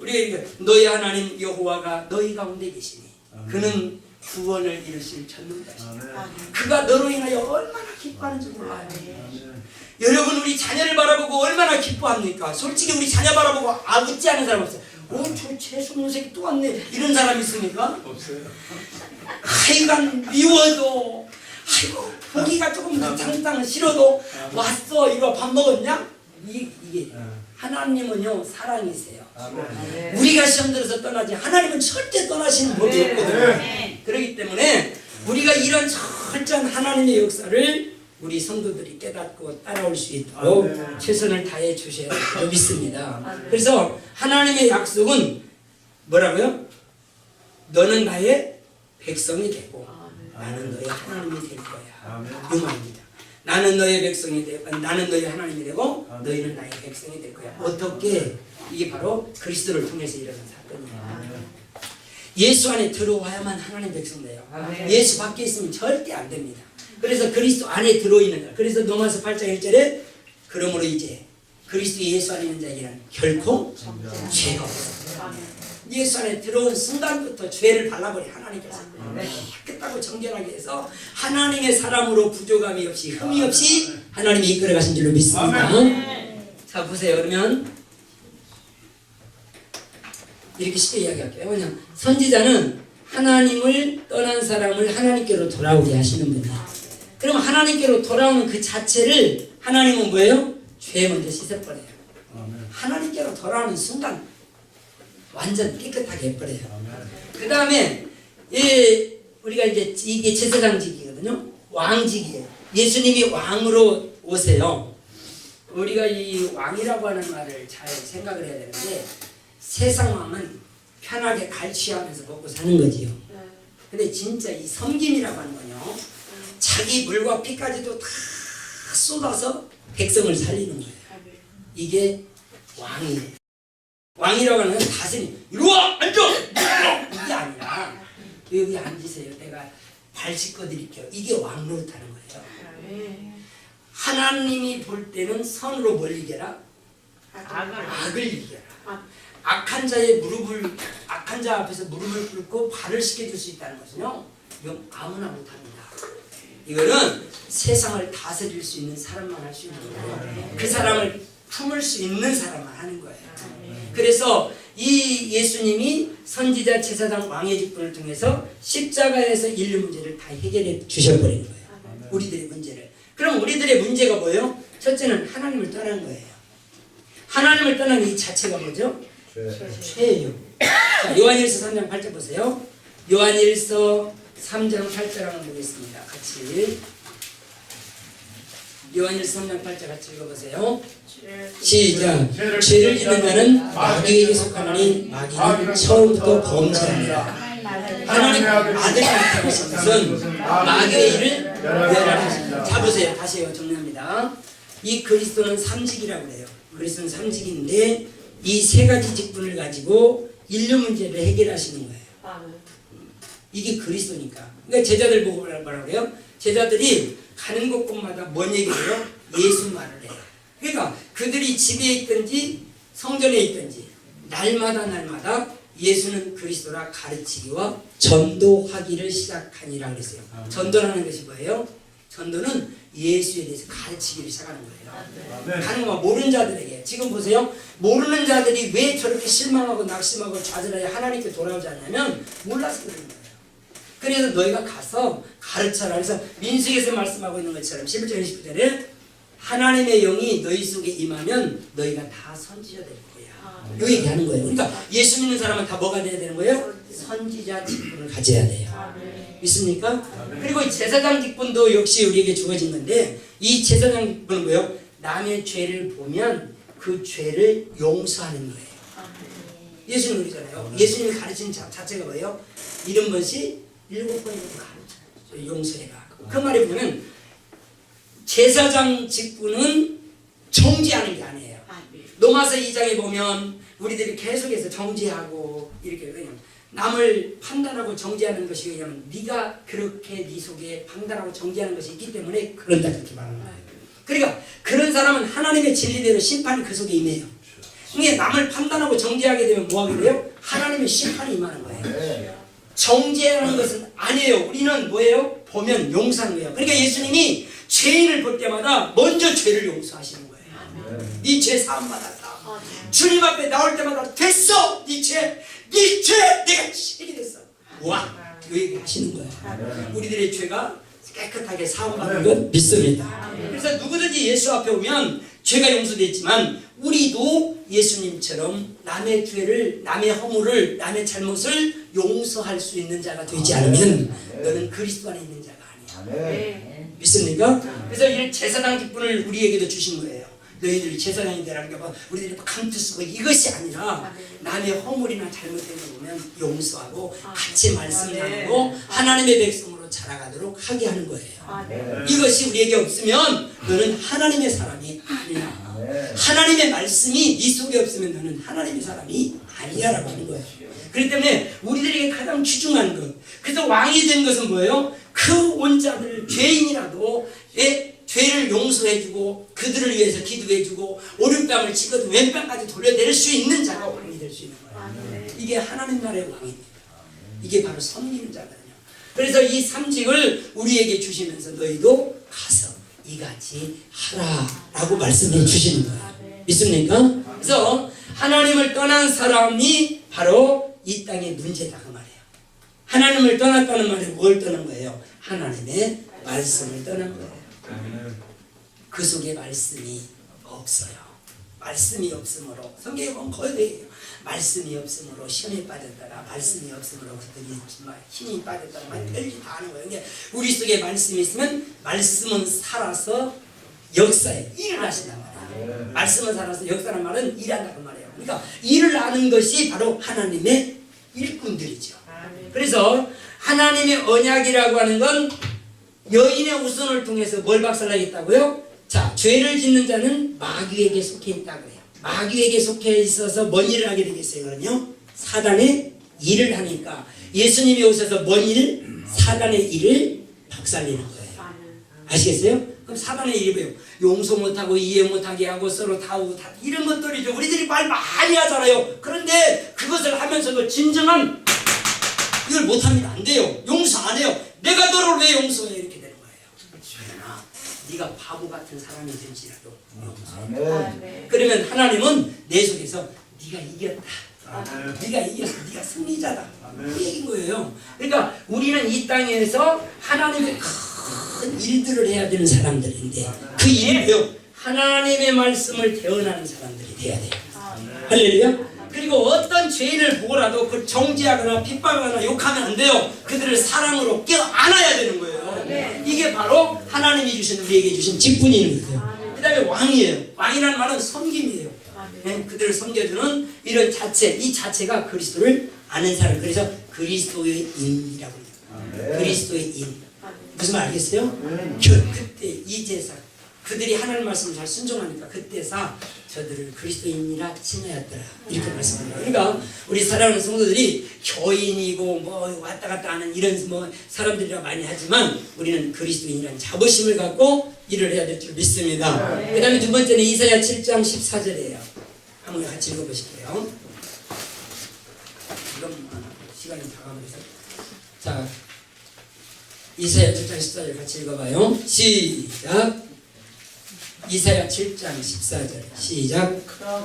우리 너희 하나님 여호와가 너희 가운데 계시니 그는 구원을 이루실 전능자시다. 그가 너로 인하여 얼마나 기뻐하는지 몰라요. 여러분 우리 자녀를 바라보고 얼마나 기뻐합니까? 솔직히 우리 자녀 바라보고 웃지 않은 사람 없어요. 저 재수없는 새끼 또 왔네 이런 사람 있습니까? 없어요. 하여간 미워도 아이고 보기가 조금 장땅 싫어도 왔어 이거 밥 먹었냐? 이게 하나님은요 사랑이세요. 우리가 시험 들어서 떠나지 하나님은 절대 떠나시는 법이 없거든요. 그렇기 때문에 우리가 이런 철저한 하나님의 역사를 우리 성도들이 깨닫고 따라올 수 있도록 최선을 다해 주셔야 된다고 믿습니다. 그래서 하나님의 약속은 뭐라고요? 너는 나의 백성이 되고 나는 너의 하나님이 될 거야. 이 말입니다. 나는 너의 백성이 되고 나는 너의 하나님이 되고 너희는 나의 백성이 될 거야. 어떻게? 이게 바로 그리스도를 통해서 일어난 사건이에요. 예수 안에 들어와야만 하나님 백성 돼요. 예수 밖에 있으면 절대 안 됩니다. 그래서 그리스도 안에 들어있는 자. 그래서 로마서 8장 1절에 그러므로 이제 그리스도 예수 안에 있는 자에게는 결코 죄가 없어. 예수 안에 들어온 순간부터 죄를 발라버려 하나님께서 깨끗하고 정결하게 해서 하나님의 사람으로 부족함이 없이 흠이 없이 하나님이 이끌어가신 줄로 믿습니다. 자 보세요. 그러면 이렇게 쉽게 이야기할게요. 그냥 선지자는 하나님을 떠난 사람을 하나님께로 돌아오게 하시는 분이에요. 그럼 하나님께로 돌아오는 그 자체를 하나님은 뭐예요? 죄 먼저 씻어버려요. 하나님께로 돌아오는 순간 완전 깨끗하게 해버려요. 그 다음에 우리가 이제 이게 제사장직이거든요. 왕직이에요. 예수님이 왕으로 오세요. 우리가 이 왕이라고 하는 말을 잘 생각을 해야 되는데 세상 왕은 편하게 갈취하면서 먹고 사는 거지요. 근데 진짜 이 섬김이라고 하는 건요, 자기 물과 피까지도 다 쏟아서 백성을 살리는 거예요. 이게 왕이에요. 왕이라고 하는 건 다스림. 이리와 앉아! 이게 아니라 여기 앉으세요. 내가 발 씻어드릴게요. 이게 왕 노릇하는 거예요. 하나님이 볼 때는 선으로 뭘 이겨라? 악을 이겨라. 악한 자 앞에서 무릎을 꿇고 발을 씻겨줄 수 있다는 것은요, 이건 아무나 못합니다. 이거는 세상을 다스릴 수 있는 사람만 할 수 있는 거예요. 그 사람을 품을 수 있는 사람만 하는 거예요. 그래서 이 예수님이 선지자, 제사장, 왕의 직분을 통해서 십자가에서 인류 문제를 다 해결해 주셔버리는 거예요. 우리들의 문제를. 그럼 우리들의 문제가 뭐예요? 첫째는 하나님을 떠난 거예요. 하나님을 떠난 이 자체가 뭐죠? 죄예요. 자, 요한일서 3장 8절 보세요. 요한일서 3장 8절 한번 보겠습니다. 같이. 요한일서 3장 8절 같이 읽어보세요. 시작. 죄를 짓는 자는 마귀에게 속하나니 마귀는 처음부터 범죄하니라. 하나님 아들이 나타나신 것은 마귀의 일을 멸하십니다. 자 보세요. 다시요. 정리합니다. 이 그리스도는 삼직이라고 그래요. 그리스도는 삼직인데 이 세 가지 직분을 가지고 인류 문제를 해결하시는 거예요. 이게 그리스도니까. 그러니까 제자들 보고 뭐라고 그래요? 제자들이 가는 곳곳마다 뭔 얘기를 해요? 예수 말을 해요. 그러니까 그들이 집에 있든지 성전에 있든지 날마다 예수는 그리스도라 가르치기와 전도하기를 시작하니라 그랬어요. 전도라는 것이 뭐예요? 전도는 예수에 대해서 가르치기를 시작하는 거예요. 가는 거 모르는 자들에게. 지금 보세요. 모르는 자들이 왜 저렇게 실망하고 낙심하고 좌절하여 하나님께 돌아오지 않냐면 몰라서 그런 거예요. 그래서 너희가 가서 가르쳐라. 그래서 민수기에서 말씀하고 있는 것처럼 11절 29절에 하나님의 영이 너희 속에 임하면 너희가 다 선지자 될 거야. 이 얘기하는 거예요. 그러니까 예수 믿는 사람은 다 뭐가 돼야 되는 거예요? 선지자 직분을 가져야 돼요. 믿습니까? 그리고 제사장 직분도 역시 우리에게 주어진 건데 이 제사장 직분은 뭐예요? 남의 죄를 보면 그 죄를 용서하는 거예요. 예수님 그러잖아요. 예수님이 가르치는 자체가 뭐예요? 70번씩 7번이라고 가르쳐요. 용서해라. 그 말이 보면 제사장 직분은 정죄하는 게 아니에요. 로마서 2장에 보면 우리들이 계속해서 정죄하고 이렇게 그냥 남을 판단하고 정죄하는 것이 왜냐면 네가 그렇게 네 속에 판단하고 정죄하는 것이 있기 때문에 그런다 그렇게 말하는 거예요. 그러니까 그런 사람은 하나님의 진리대로 심판이 그 속에 임해요. 그러니까 남을 판단하고 정죄하게 되면 뭐하게 돼요? 하나님의 심판이 임하는 거예요. 정죄하는 것은 아니에요. 우리는 뭐예요? 보면 용서하는 거예요. 그러니까 예수님이 죄인을 볼 때마다 먼저 죄를 용서하시는 거예요. 네 죄 사함 받았다. 주님 앞에 나올 때마다 됐어. 네 죄 내가 치게 됐어. 와, 그 얘기 하시는 거예요. 우리들의 죄가 깨끗하게 사함받는 건 믿습니다. 그래서 누구든지 예수 앞에 오면 죄가 용서됐지만 우리도 예수님처럼 남의 죄를, 남의 허물을, 남의 잘못을 용서할 수 있는 자가 되지 않으면 너는 그리스도 안에 있는 자가 아니야. 믿습니까? 그래서 이 제사장 직분을 우리에게도 주신 거예요. 너희들이 제사장이 되라는 게 뭐 우리들이 감투 쓰고 이것이 아니라 남의 허물이나 잘못된 거 보면 용서하고 같이 말씀 나누고 하나님의 백성으로 자라가도록 하게 하는 거예요. 이것이 우리에게 없으면 너는 하나님의 사람이 아니야. 하나님의 말씀이 네 속에 없으면 너는 하나님의 사람이 아니야라고 하는 거예요. 그렇기 때문에 우리들에게 가장 귀중한 것, 그래서 왕이 된 것은 뭐예요? 그 원자들 죄인이라도 죄를 용서해주고 그들을 위해서 기도해주고 오른뺨을 치거든 왼뺨까지 돌려낼 수 있는 자가 왕이 될 수 있는 거예요. 이게 하나님 나라의 왕입니다. 이게 바로 섬기는 자거든요. 그래서 이 삼직을 우리에게 주시면서 너희도 가서 이같이 하라라고 말씀해 주시는 거예요. 믿습니까? 그래서 하나님을 떠난 사람이 바로 이 땅의 문제다 그 말이에요. 하나님을 떠났다는 말이 뭘 떠난 거예요? 하나님의 말씀을 떠난 거예요. 그 속에 말씀이 없어요. 말씀이 없으므로 성경에 보면 거의 말씀이 없으므로 시험에 빠졌다가 말씀이 없으므로 그들이 힘이 빠졌다가 별짓 다 하는 거예요. 그러니까 우리 속에 말씀이 있으면 말씀은 살아서 역사에 일을 하신단 말이에요. 말씀을 살아서 역사란 말은 일한다고 말해요. 그러니까 일을 아는 것이 바로 하나님의 일꾼들이죠. 그래서 하나님의 언약이라고 하는 건 여인의 후손을 통해서 뭘 박살나겠다고요? 자, 죄를 짓는 자는 마귀에게 속해 있다고 해요. 마귀에게 속해 있어서 뭔 일을 하게 되겠어요? 그럼요? 사단의 일을 하니까 예수님이 오셔서 뭔 일? 사단의 일을 박살내는 거예요. 아시겠어요? 그럼 사단의 일이 뭐예요? 용서 못하고 이해 못하게 하고 서로 다우고 다 이런 것들이죠. 우리들이 말 많이 하잖아요. 그런데 그것을 하면서도 진정한 이걸 못합니다. 안 돼요. 용서 안 해요. 내가 너를 왜 용서해? 이렇게 되는 거예요. 그러나 네가 바보 같은 사람이 될지라도 용서해. 그러면 하나님은 내 속에서 네가 이겼다. 네가 이겼어. 네가 승리자다. 그 얘기인 거예요. 그러니까 우리는 이 땅에서 하나님의 큰 일들을 해야 되는 사람들인데 그 일이요 하나님의 말씀을 대언하는 사람들이 돼야 돼요. 할렐루야. 그리고 어떤 죄인을 보고라도 그걸 정죄하거나 핍박하거나 욕하면 안 돼요. 그들을 사랑으로 껴안아야 되는 거예요. 이게 바로 하나님이 주신 우리에게 주신 직분인 거예요. 그 다음에 왕이에요. 왕이라는 말은 섬김이에요. 네, 그들을 섬겨주는 이런 자체, 이 자체가 그리스도를 아는 사람. 그래서 그리스도의 인이라고 해요. 그리스도의 인. 무슨 말 알겠어요? 그때 이 제사 그들이 하나님 말씀을 잘 순종하니까 그때사 저들을 그리스도인이라 칭하였더라 이렇게 말씀합니다. 그러니까 우리 사랑하는 성도들이 교인이고 뭐 왔다 갔다 하는 이런 뭐 사람들이라 많이 하지만 우리는 그리스도인이라는 자부심을 갖고 일을 해야 될 줄 믿습니다. 그 다음에 두 번째는 이사야 7장 14절이에요. 한번 같이 읽어보실게요. 이건 시간이 다 가면서 자 이사야 7장 14절 같이 읽어봐요. 시작. 이사야 7장 14절 시작.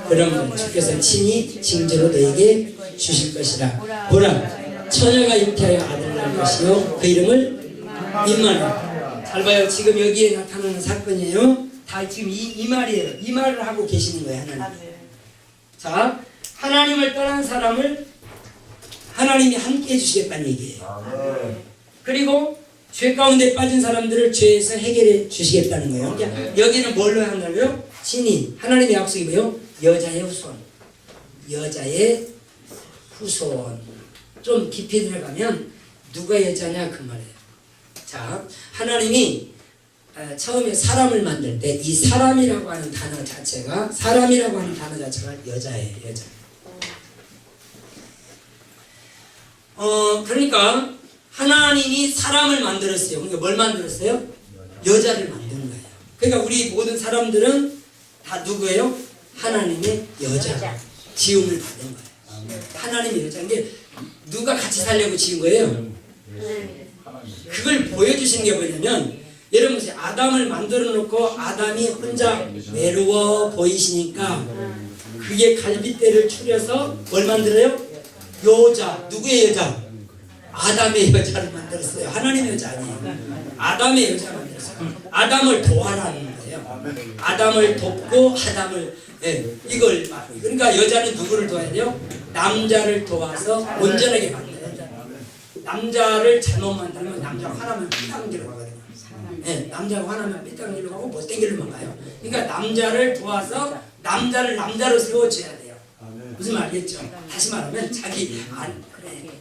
그러므로 주께서 친히 징조로 너에게 주실 것이라. 보라 처녀가 잉태하여 아들을 낳을 것이요 그 이름을 임마누엘. 잘 봐요. 지금 여기에 나타나는 사건이에요. 다 지금 이 말이에요. 이 말을 하고 계시는 거예요. 하나님. 자, 하나님을 떠난 사람을 하나님이 함께 해주시겠다는 얘기예요. 그리고 죄 가운데 빠진 사람들을 죄에서 해결해 주시겠다는 거예요. 그러니까 여기는 뭘로 한다고요? 친히 하나님의 약속이 뭐예요? 여자의 후손. 여자의 후손. 좀 깊이 들어가면 누가 여자냐 그 말이에요. 자, 하나님이 처음에 사람을 만들 때 이 사람이라고 하는 단어 자체가 여자예요. 여자. 그러니까 하나님이 사람을 만들었어요. 그러니까 뭘 만들었어요? 여자를 만든 거예요. 그러니까 우리 모든 사람들은 다 누구예요? 하나님의 여자. 지음을 받은 거예요. 하나님의 여자인데 누가 같이 살려고 지은 거예요? 그걸 보여주시는 게 뭐냐면 여러분 아담을 만들어 놓고 아담이 혼자 외로워 보이시니까 그게 갈빗대를 추려서 뭘 만들어요? 여자. 누구의 여자? 아담의 여자를 만들었어요. 하나님의 여자 아니에요. 아담의 여자를 만들었어요. 아담을 도와라는 거예요. 아담을 돕고 아담을 이걸 그러니까 여자는 누구를 도와야 돼요? 남자를 도와서 온전하게 만들어요. 남자를 잘못 만들면 남자가 화나면 삐딱한 길로 가거든요. 남자가 화나면 삐딱한 길로 가고 못된 길로만 가요. 그러니까 남자를 도와서 남자를 남자로 세워줘야 돼요. 무슨 말이겠죠? 다시 말하면 자기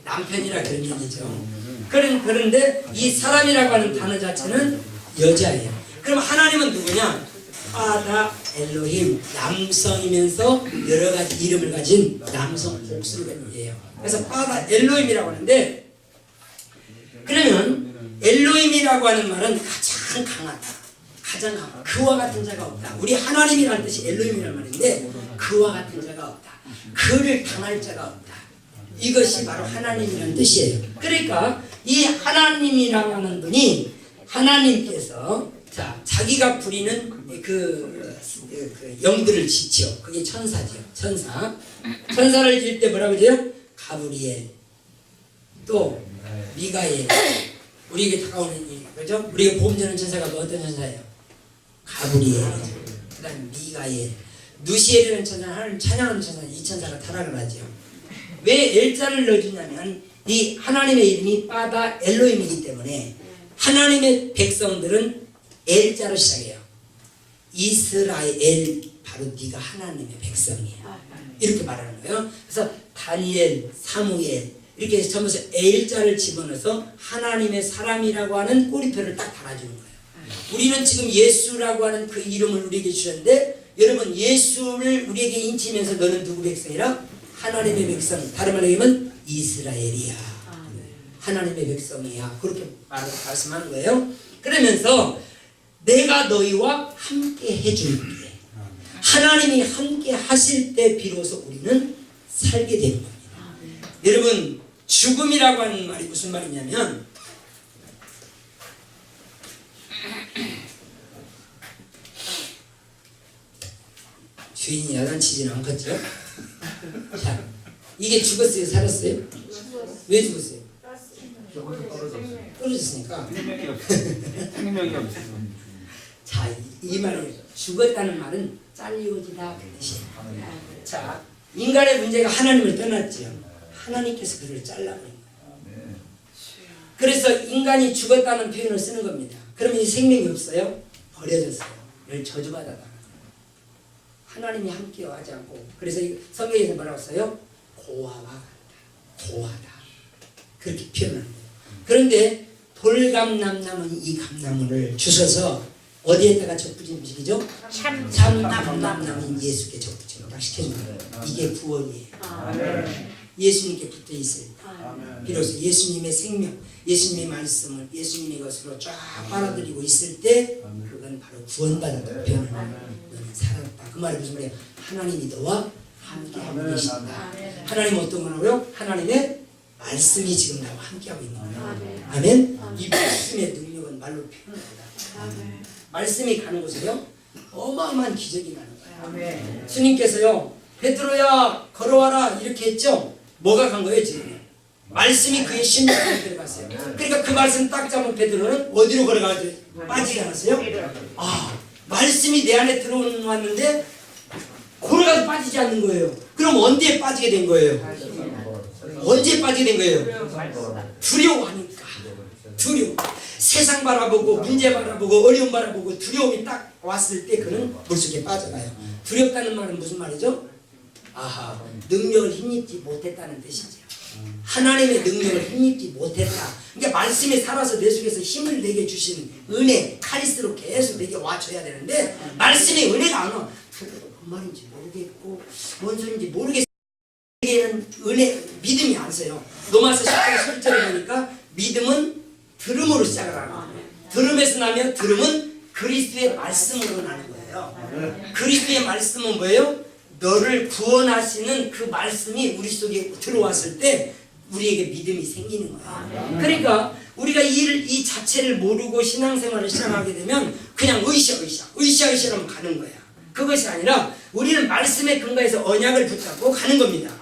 남편이라 그런 얘기죠. 그런데 이 사람이라고 하는 단어 자체는 여자예요. 그럼 하나님은 누구냐? 파다 엘로힘, 남성이면서 여러 가지 이름을 가진 남성 복수를 가진 얘예요. 그래서 파다 엘로힘이라고 하는데 그러면 엘로힘이라고 하는 말은 가장 강하다. 가장 강하다. 그와 같은 자가 없다. 우리 하나님이라는 뜻이 엘로힘이라는 말인데 그와 같은 자가 없다. 그를 당할 자가 없다. 이것이 바로 하나님이라는 뜻이에요. 그러니까 이 하나님이라고 하는 분이 하나님께서 자기가 부리는 그 영들을 지죠. 그게 천사죠. 천사를 지을 때 뭐라고 해요? 가브리엘, 또 미가엘. 우리에게 다가오는 그죠? 우리가 보험 주는 천사가 뭐 어떤 천사예요? 가브리엘. 그다음에 미가엘. 누시엘이라는 천사는 하나님 찬양하는 천사는 이 천사가 타락을 하죠. 왜 엘자를 넣어주냐면 이 하나님의 이름이 파다 엘로힘이기 때문에 하나님의 백성들은 엘자로 시작해요. 이스라엘 바로 네가 하나님의 백성이야. 이렇게 말하는 거예요. 그래서 다니엘, 사무엘 이렇게 해서 전부 L자를 집어넣어서 하나님의 사람이라고 하는 꼬리표를 딱 달아주는 거예요. 우리는 지금 예수라고 하는 그 이름을 우리에게 주셨는데 여러분 예수를 우리에게 인치면서 너는 누구 백성이라? 하나님의 백성. 다른 말로 얘기하면 이스라엘이야. 하나님의 백성이야. 그렇게 말씀하는 거예요. 그러면서 내가 너희와 함께 해줄게. 하나님이 함께 하실 때 비로소 우리는 살게 되는 겁니다. 여러분 죽음이라고 하는 말이 무슨 말이냐면 주인이 야단치지는 않겠죠? 자, 이게 죽었어요? 살았어요? 왜 죽었어요? 떨어졌으니까. 생명이 없어서. 자, 이 말이 죽었다는 말은 잘리워지다 그 뜻이에요. 자, 인간의 문제가 하나님을 떠났지요. 하나님께서 그를 잘라버린 거예요. 그래서 인간이 죽었다는 표현을 쓰는 겁니다. 그러면 이 생명이 없어요? 버려졌어요. 늘 저주받아다. 하나님이 함께 하지 않고. 그래서 성경에서 뭐라고 써요? 고아와 같다. 고아다. 그렇게 표현하는 거예요. 그런데 돌감람나무는 이 감나무를 주셔서 어디에다가 접붙인 음식이죠? 참감람나무는 예수께 접붙인 거 시켜준 거예요. 이게 구원이에요. 예수님께 붙어 있을 때 비로소 예수님의 생명, 예수님의 말씀을 예수님의 것으로 쫙 빨아들이고 있을 때 그건 바로 구원받았다고 표현하는 너는 살았다. 그 말이 무슨 말이에요? 하나님이 너와 함께하고 계신다. 하나님 어떤 거라고요? 하나님의 말씀이 지금 나와 함께하고 있는 거예요. 아멘? 이 말씀의 능력은 말로 표현합니다. 말씀이 가는 곳에요 어마어마한 기적이 나는 거예요. 주님께서요 베드로야 걸어와라 이렇게 했죠. 뭐가 간 거예요 지금? 말씀이 그의 심령에 들어갔어요. 그러니까 그 말씀 딱 잡은 베드로는 어디로 걸어가죠? 빠지지 않았어요? 아, 말씀이 내 안에 들어왔는데 걸어가서 빠지지 않는 거예요. 그럼 언제 빠지게 된 거예요? 언제 빠지게 된 거예요? 두려워하니까. 두려워. 세상 바라보고 문제 바라보고 어려움 바라보고 두려움이 딱 왔을 때 그는 물속에 빠져가요. 두렵다는 말은 무슨 말이죠? 아하, 능력을 힘입지 못했다는 뜻이죠. 하나님의 능력을 힘입지 못했다. 그러니까 말씀에 살아서 내 속에서 힘을 내게 주신 은혜, 카리스로 계속 내게 와줘야 되는데 말씀의 은혜가 안 와. 뭔 말인지 모르겠고 뭔 소리인지 모르겠어. 에게는 은혜, 믿음이 안 서요. 로마서 10장 10절에 보니까 믿음은 들음으로 시작을 하는 거예요. 들음에서 나면 들음은 그리스도의 말씀으로 나는 거예요. 그리스도의 말씀은 뭐예요? 너를 구원하시는 그 말씀이 우리 속에 들어왔을 때 우리에게 믿음이 생기는 거예요. 그러니까 우리가 이 자체를 모르고 신앙생활을 시작하게 되면 그냥 으쌰으쌰하면 가는 거야. 그것이 아니라 우리는 말씀의 근거에서 언약을 붙잡고 가는 겁니다.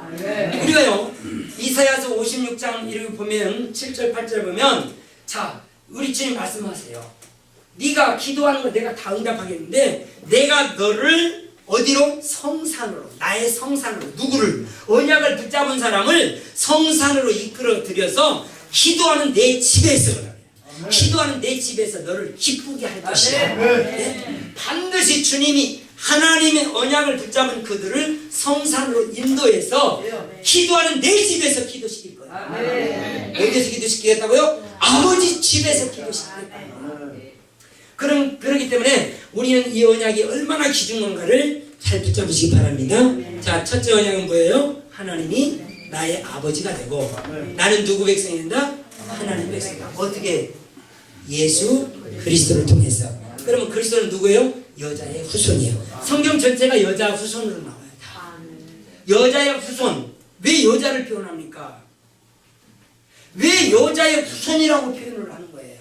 우리가요 이사야서 56장 이렇게 보면 7절 8절 보면 자 우리 주님 말씀하세요. 네가 기도하는 거 내가 다 응답하겠는데 내가 너를 어디로? 성산으로. 나의 성산으로. 누구를? 언약을 붙잡은 사람을 성산으로 이끌어 들여서 기도하는 내 집에서 기도하는 내 집에서 너를 기쁘게 할 것이야. 네? 반드시 주님이 하나님의 언약을 붙잡은 그들을 성산으로 인도해서 기도하는 내 집에서 기도시킬 거예요. 어디에서 기도시키겠다고요? 아버지 집에서 기도시키겠다고요. 그러기 때문에 우리는 이 언약이 얼마나 귀중한가를 잘 붙잡으시기 바랍니다. 자, 첫째 언약은 뭐예요? 하나님이 나의 아버지가 되고 나는 누구 백성이 된다? 하나님 백성이다. 어떻게? 예수 그리스도를 통해서. 그러면 그리스도는 누구예요? 여자의 후손이에요. 성경 전체가 여자 후손으로 나와요. 다. 여자의 후손. 왜 여자를 표현합니까? 왜 여자의 후손이라고 표현을 하는 거예요?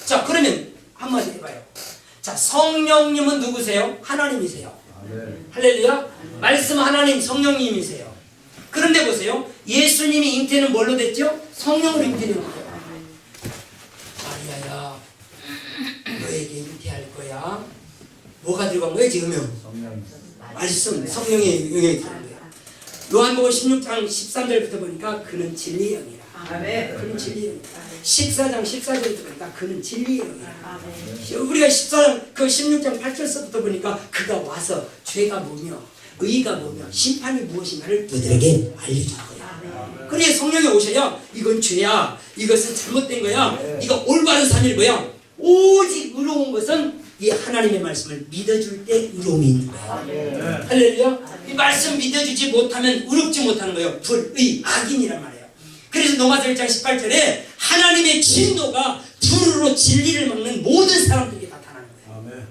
자, 그러면 한마디 해봐요. 자, 성령님은 누구세요? 하나님이세요. 할렐루야. 말씀 하나님 성령님이세요. 그런데 보세요. 예수님이 잉태는 뭘로 됐죠? 성령으로 잉태된 거예요. 마리아야 너에게 잉태할 거야. 뭐가 들어간 거예요? 지금요? 말씀 성령의 영향이 들어간 거예요. 요한복음 16장 13절부터 보니까 그는 진리의 영이라. 아멘. 그는 진리예요. 14장 14절에 보니까 그는 진리예요. 아멘. 우리가 14장 그 16장 8절서부터 보니까 그가 와서 죄가 뭐며 의가 뭐며 심판이 무엇인가를 너희들에게 알려줄 거야. 그래 성령이 오셔야 이건 죄야, 이것은 잘못된 거야, 이거 올바른 삶일 거야. 오직 의로운 것은 이 하나님의 말씀을 믿어줄 때 의로움이 있는 거야. 할렐루야. 이 말씀 믿어주지 못하면 의롭지 못하는 거예요. 불의, 악인이란 말이에요. 그래서 로마서 1장 18절에 하나님의 진노가 불으로 진리를 막는 모든 사람들에게 나타나는 거예요.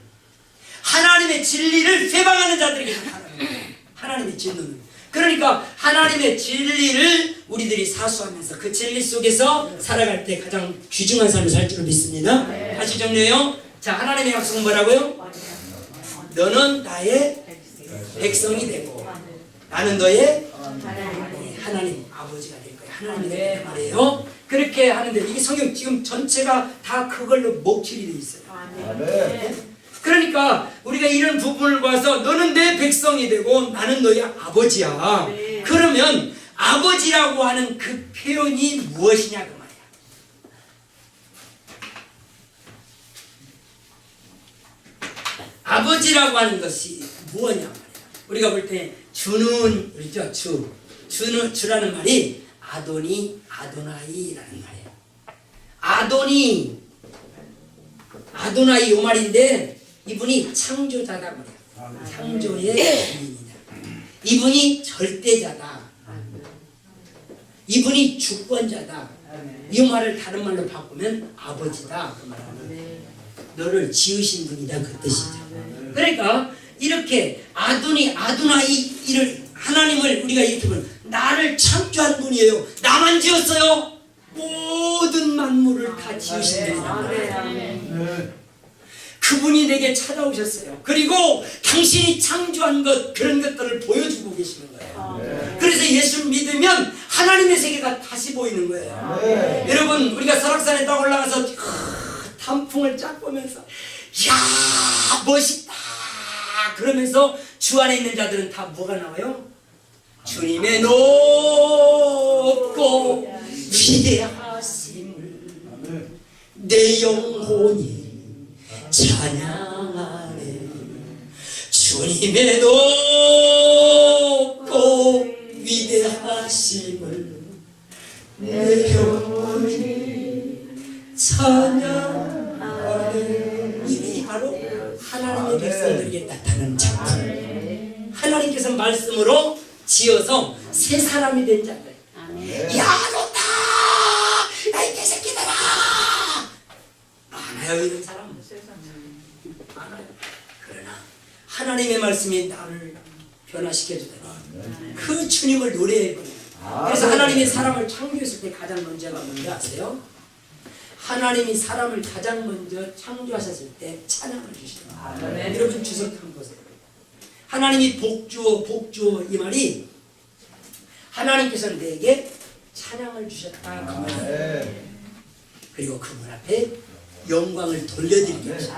하나님의 진리를 회방하는 자들에게 나타나는 거예요. 하나님의 진노는. 그러니까 하나님의 진리를 우리들이 사수하면서 그 진리 속에서 살아갈 때 가장 귀중한 삶을 살 줄을 믿습니다. 다시 정리해요. 자, 하나님의 약속은 뭐라고요? 너는 나의 백성이 되고 나는 너의 하나님 아버지가 될 거야. 하나님이 될 말이에요. 그렇게 하는데 이게 성경 지금 전체가 다 그걸로 목줄이 돼 있어요. 그러니까 우리가 이런 부분을 봐서 너는 내 백성이 되고 나는 너의 아버지야. 그러면 아버지라고 하는 그 표현이 무엇이냐 그 말이야. 아버지라고 하는 것이 무엇이냐 말이야. 우리가 볼 때 주는 그렇죠. 주라는 말이 아도나이라는 말이에요. 아도나이 요 말인데 이분이 창조자다 말이야. 창조의 주인이다. 이분이 절대자다. 이분이 주권자다. 이 말을 다른 말로 바꾸면 아버지다 그 말은. 너를 지으신 분이다 그 뜻이죠. 그러니까 이렇게 아도나이를 하나님을 우리가 이렇게 보면 나를 창조한 분이에요. 나만 지었어요. 모든 만물을 다 지으신 분이다. 그분이 내게 찾아오셨어요. 그리고 당신이 창조한 것 그런 것들을 보여주고 계시는 거예요. 그래서 예수를 믿으면 하나님의 세계가 다시 보이는 거예요. 여러분 우리가 설악산에 딱 올라가서 단풍을 쫙 보면서 야 멋있다 그러면서 주 안에 있는 자들은 다 뭐가 나와요? 주님의 높고 위대하심을 내 영혼이 찬양하네. 주님의 높고 위대하심을 내 영혼이 찬양하네. 이게 바로 하나님의 백성들에게 나타나는 작품. 하나님께서 말씀으로 지어서 새 사람이 된 자들. 야 좋다! 야이 개새끼들아! 많아요 이런 사람. 많아요. 그러나 하나님의 말씀이 나를 변화시켜 주더니 그 주님을 노래해 버려요. 그래서 하나님이 사람을 창조했을 때 가장 먼저가 뭔지 아세요? 하나님이 사람을 가장 먼저 창조하셨을 때 찬양을 주시더라. 여러분 주석 한번 보세요. 하나님이 복주어 이 말이 하나님께서 내게 찬양을 주셨다 그 말이에요. 그리고 그분 앞에 영광을 돌려드리기 위해서.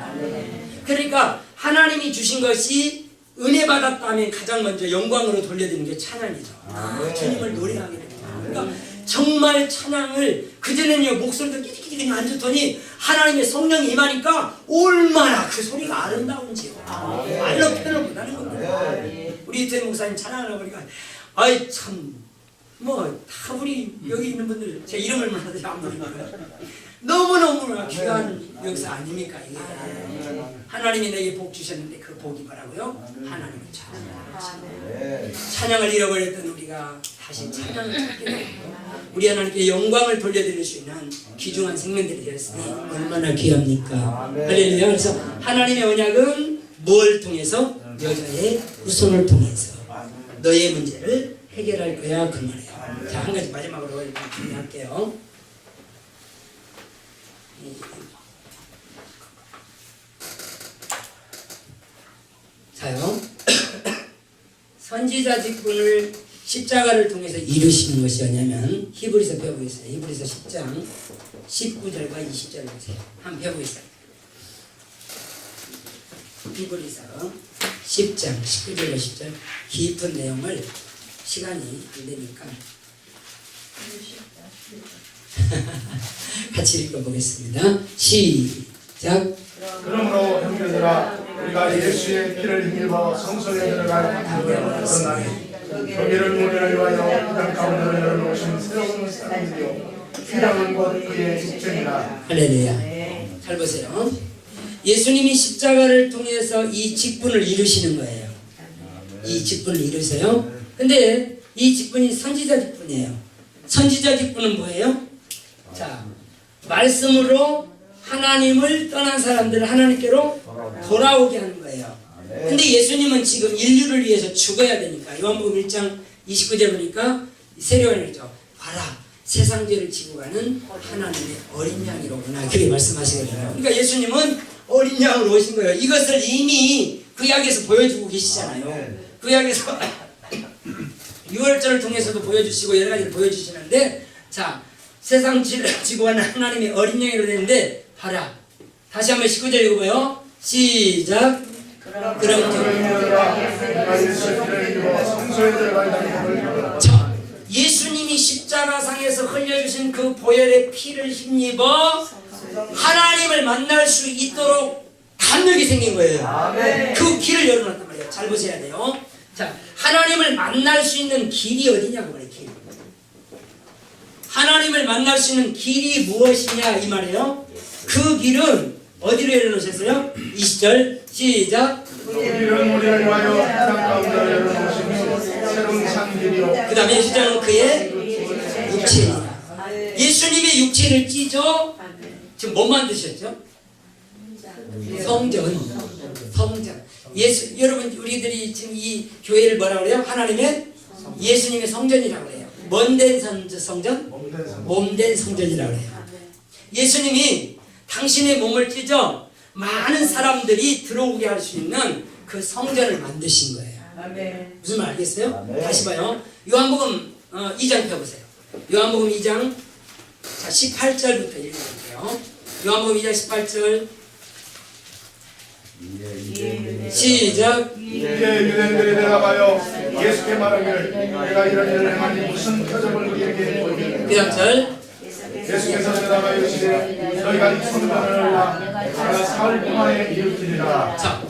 그러니까 하나님이 주신 것이 은혜 받았다면 가장 먼저 영광으로 돌려드리는 게 찬양이죠. 주님을 노래하게 됩니다. 그러니까 정말 찬양을 그전에는요 목소리도 끼리끼리 그냥 안 좋더니 하나님의 성령이 임하니까 얼마나 그 소리가 아름다운지요. 말로 표현을 못하는 겁니다. 우리 이태원 목사님 찬양을 하니까 아이 참 뭐 다 우리 여기 있는 분들 제 이름을 몰라도 안 부르는 거예요. 너무너무 귀한 역사 아닙니까 이게. 하나님이 내게 복 주셨는데 그 복이 뭐라고요? 하나님을 찬양하는 찬양을 잃어버렸던 우리가 다시 찬양을 찾게 되고 우리 하나님께 영광을 돌려드릴 수 있는 귀중한 생명들이 되었으니 얼마나 귀합니까? 할렐루야. 그래서 하나님의 언약은 뭘 통해서? 여자의 후손을 통해서 너의 문제를 해결할 거야 그 말이에요. 자, 한 가지 마지막으로 준비할게요. 자요. 선지자 직분을 십자가를 통해서 이루시는 것이었냐면 히브리서 배우겠어요. 히브리서 10장 19절과 20절을 보세요. 한번 배우겠어요. 히브리서 10장 19절과 10절 깊은 내용을 시간이 안 되니까 같이 읽어보겠습니다. 시작. 그러므로 형제들아 우리가 예수의 피를 힘입어 성소에 들어갈 어떤 날이 거기를 우리를 위하여 이땅 가운데로 열어놓으신 새로운 사람이요 주장은 곧 그의 육체니라. 할렐루야. 잘 보세요. 예수님이 십자가를 통해서 이 직분을 이루시는 거예요. 이 직분을 이루세요. 근데 이 직분이 선지자 직분이에요. 선지자 직분은 뭐예요? 자, 말씀으로 하나님을 떠난 사람들을 하나님께로 돌아오게 하는 거예요. 근데 예수님은 지금 인류를 위해서 죽어야 되니까 요한복음 1장 29절 보니까 세례요한이죠. 봐라, 세상 죄를 지고 가는 하나님의 어린 양이로구나, 그렇게 말씀하시거든요. 그러니까 예수님은 어린 양으로 오신 거예요. 이것을 이미 구약에서 보여주고 계시잖아요. 구약에서 유월절을 통해서도 보여주시고 여러 가지를 보여주시는데, 자, 세상 죄를 지고 가는 하나님의 어린 양이로 되는데, 봐라, 다시 한번 19절 읽어봐요. 시작. 그럼 자, 예수님이 십자가상에서 흘려주신 그 보혈의 피를 힘입어 하나님을 만날 수 있도록 담력이 생긴 거예요. 그 길을 열어놨단 말이에요. 잘 보셔야 돼요. 자, 하나님을 만날 수 있는 길이 어디냐고 말이에요. 길. 하나님을 만날 수 있는 길이 무엇이냐 이 말이에요. 그 길은 어디로 열어놓으셨어요? 20절 시작. 길은 우리를 위하여 땅 가운데 열어놓으신 새로운 산 길이요. 그 다음에 시작은 그의 육체이라. 예수님의 육체를 찢어 지금 뭐 만드셨죠? 성전. 여러분 우리들이 지금 이 교회를 뭐라고 그래요? 하나님의 예수님의 성전이라고 그래요. 뭔된 성전? 몸된 성전이라고 그래요. 예수님이 당신의 몸을 찢어 많은 사람들이 들어오게 할 수 있는 그 성전을 만드신 거예요. 무슨 말 알겠어요? 다시 봐요. 요한복음 2장 펴보세요. 요한복음 2장 자 18절부터 읽어볼게요. 요한복음 2장 18절 시작. 이에 유대인들이 대답하여 예수께 말하기를 내가 이런 일을 행하니 무슨 표적을 우리에게 보이겠느냐. 그 다음 절 예수께서 대답하여 이르시되 너희가 이 성전을 내가 사흘 동안에 일으키리라. 자,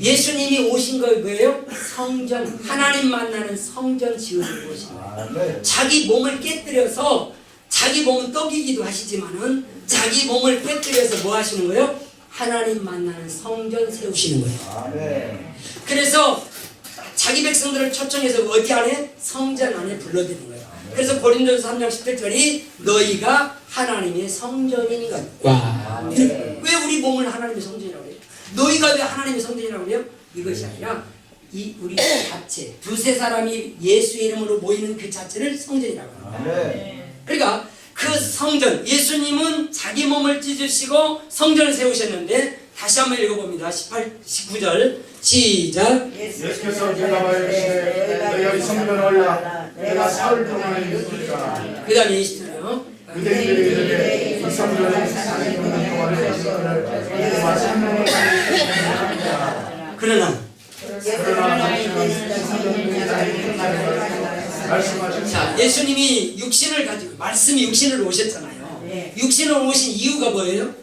예수님이 오신 거 뭐예요? 성전, 하나님 만나는 성전 지으러 오신 거예요. 자기 몸을 깨뜨려서 자기 몸은 떡이기도 하시지만은 자기 몸을 깨뜨려서 뭐 하시는 거예요? 하나님 만나는 성전 세우시는 거예요. 그래서 자기 백성들을 초청해서 어디 안에? 성전 안에 불러드리는 거예요. 그래서 고린도서 3장 17절이 너희가 하나님의 성전인 것과 왜 우리 몸을 하나님의 성전이라고 해요? 너희가 왜 하나님의 성전이라고 해요? 이것이 아니라 이 우리 자체 두세 사람이 예수의 이름으로 모이는 그 자체를 성전이라고 해요. 그러니까 그 성전, 예수님은 자기 몸을 찢으시고 성전을 세우셨는데 다시 한번 읽어봅니다. 19절 시작. 예수께서 대답하여 이르시되 너희가 이 성전을 내가 사흘 동안에 일으키리라. 그 다음에 20절이요. 유대인들이 이르되 이 성전을 40년 동안에 지으시기를 우리가 3년을 일으키리라. 그러나 자, 예수님이 육신을 가지고 말씀이 육신으로 오셨잖아요. 육신으로 오신 이유가 뭐예요?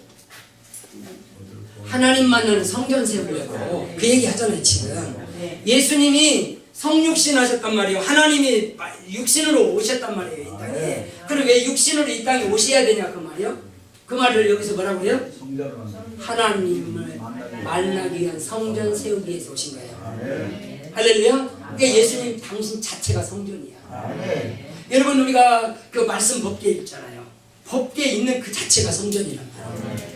하나님 만나는 성전 세우려고 그 얘기 하잖아요. 지금 예수님이 성육신 하셨단 말이에요. 하나님이 육신으로 오셨단 말이에요. 이 땅에. 그럼 왜 육신으로 이 땅에 오셔야 되냐 그 말이요? 그 말을 여기서 뭐라고 해요? 하나님을 만나기 위한 성전 세우기 위해서 오신 거예요. 할렐루야. 그러니까 예수님 당신 자체가 성전이야. 여러분 우리가 그 말씀 법계 읽잖아요. 법계 있는 그 자체가 성전이란 말이에요.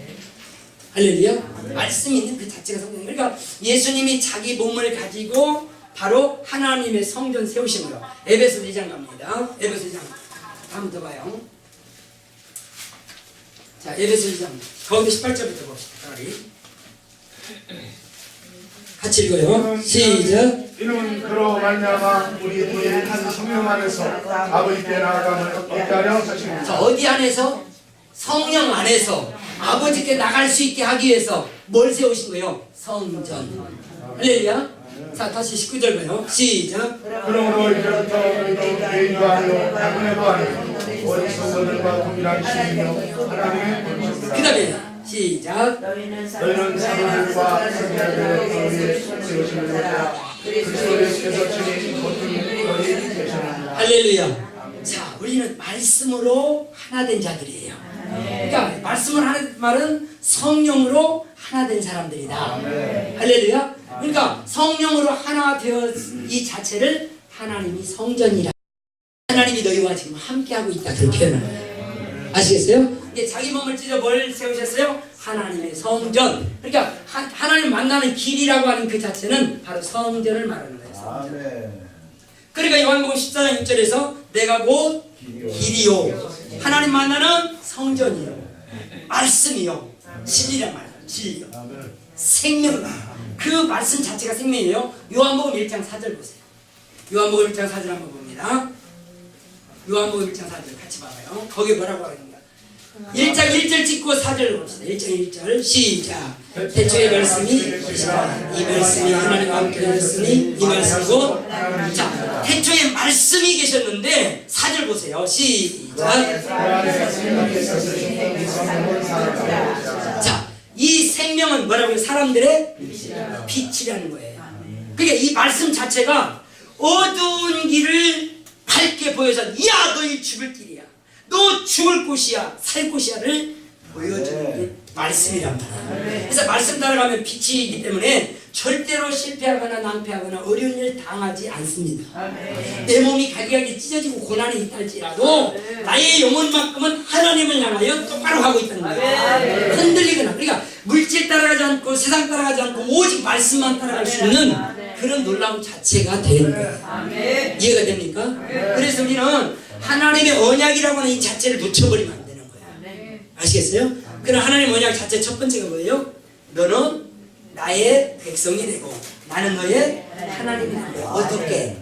할렐루야. 말씀이 있는 그 자체가 성전. 그러니까 예수님이 자기 몸을 가지고 바로 하나님의 성전 세우신 거예요. 에베소 2장 갑니다. 에베소 2장 한번 더 봐요. 자, 에베소 2장 거기 18절부터 봅시다. 같이 읽어요. 시작. 이는 그로 말미암아 우리 한 성령 안에서 아버지께 나아감을 얻게 하려 하십니다. 자, 어디 안에서? 성령 안에서 아버지께 나갈 수 있게 하기 위해서 뭘 세우신 거예요? 성전. 할렐루야. 자, 다시 19절 봐요. 시작. 그러므로 이제부터 너희도 개인도 아니요 야군에도 아니요 오직 성도들과 동일한 신이며 하나님의 본체입니다. 그 다음에 시작. 너희는 너희는 사도들과 선지자들의 교회에 세우시는 자라 그리스도께서 친히 모든 너희 되셨느니라. 할렐루야. 자, 우리는 말씀으로 하나 된 자들이에요. 그러니까 말씀을 하는 말은 성령으로 하나 된 사람들이다. 할렐루야. 그러니까 성령으로 하나 되어 이 자체를 하나님이 성전이라. 하나님이 너희와 지금 함께하고 있다. 그렇게 표현을 아시겠어요? 이게 자기 몸을 찢어 뭘 세우셨어요? 하나님의 성전. 그러니까 하나님 만나는 길이라고 하는 그 자체는 바로 성전을 말하는 거예요. 성전. 그러니까 요한복음 14장 6절에서 내가 곧 길이요 하나님 만나는 성전이요 말씀이요 진리란 말이에요. 진리요 생명. 그 말씀 자체가 생명이에요. 요한복음 1장 4절 보세요. 요한복음 1장 4절 한번 봅니다. 요한복음 1장 4절 같이 봐봐요. 거기 뭐라고 하는가? 1장 1절 찍고 4절을 봅시다. 1장 1절 시작. 태초에 말씀이 계시다. 이 말씀이 하나님과 함께 되었으니 이 말씀이고. 자, 태초에 말씀이 계셨는데 4절 보세요. 시작. 자, 이 생명은 뭐라고요? 사람들의 빛이라는 거예요. 그러니까 이 말씀 자체가 어두운 길을 밝게 보여서 야 너희 죽을 길이야, 너 죽을 곳이야, 살 곳이야를 보여주는 게 말씀이란 말이야. 그래서 말씀 따라가면 빛이기 때문에 절대로 실패하거나 낭패하거나 어려운 일 당하지 않습니다. 내 몸이 갈기갈기 찢어지고 고난이 있달지라도 나의 영혼만큼은 하나님을 향하여 똑바로 가고 있다는 거예요. 흔들리거나. 그러니까 물질 따라가지 않고 세상 따라가지 않고 오직 말씀만 따라갈 수 있는 그런 놀라움 자체가 되는 거예요. 이해가 됩니까? 그래서 우리는 하나님의 언약이라고 하는 이 자체를 놓쳐버리면 안 되는 거예요. 아시겠어요? 그럼 하나님의 언약 자체 첫 번째가 뭐예요? 너는 나의 백성이 되고 나는 너의 하나님이 되는 거예요. 어떻게?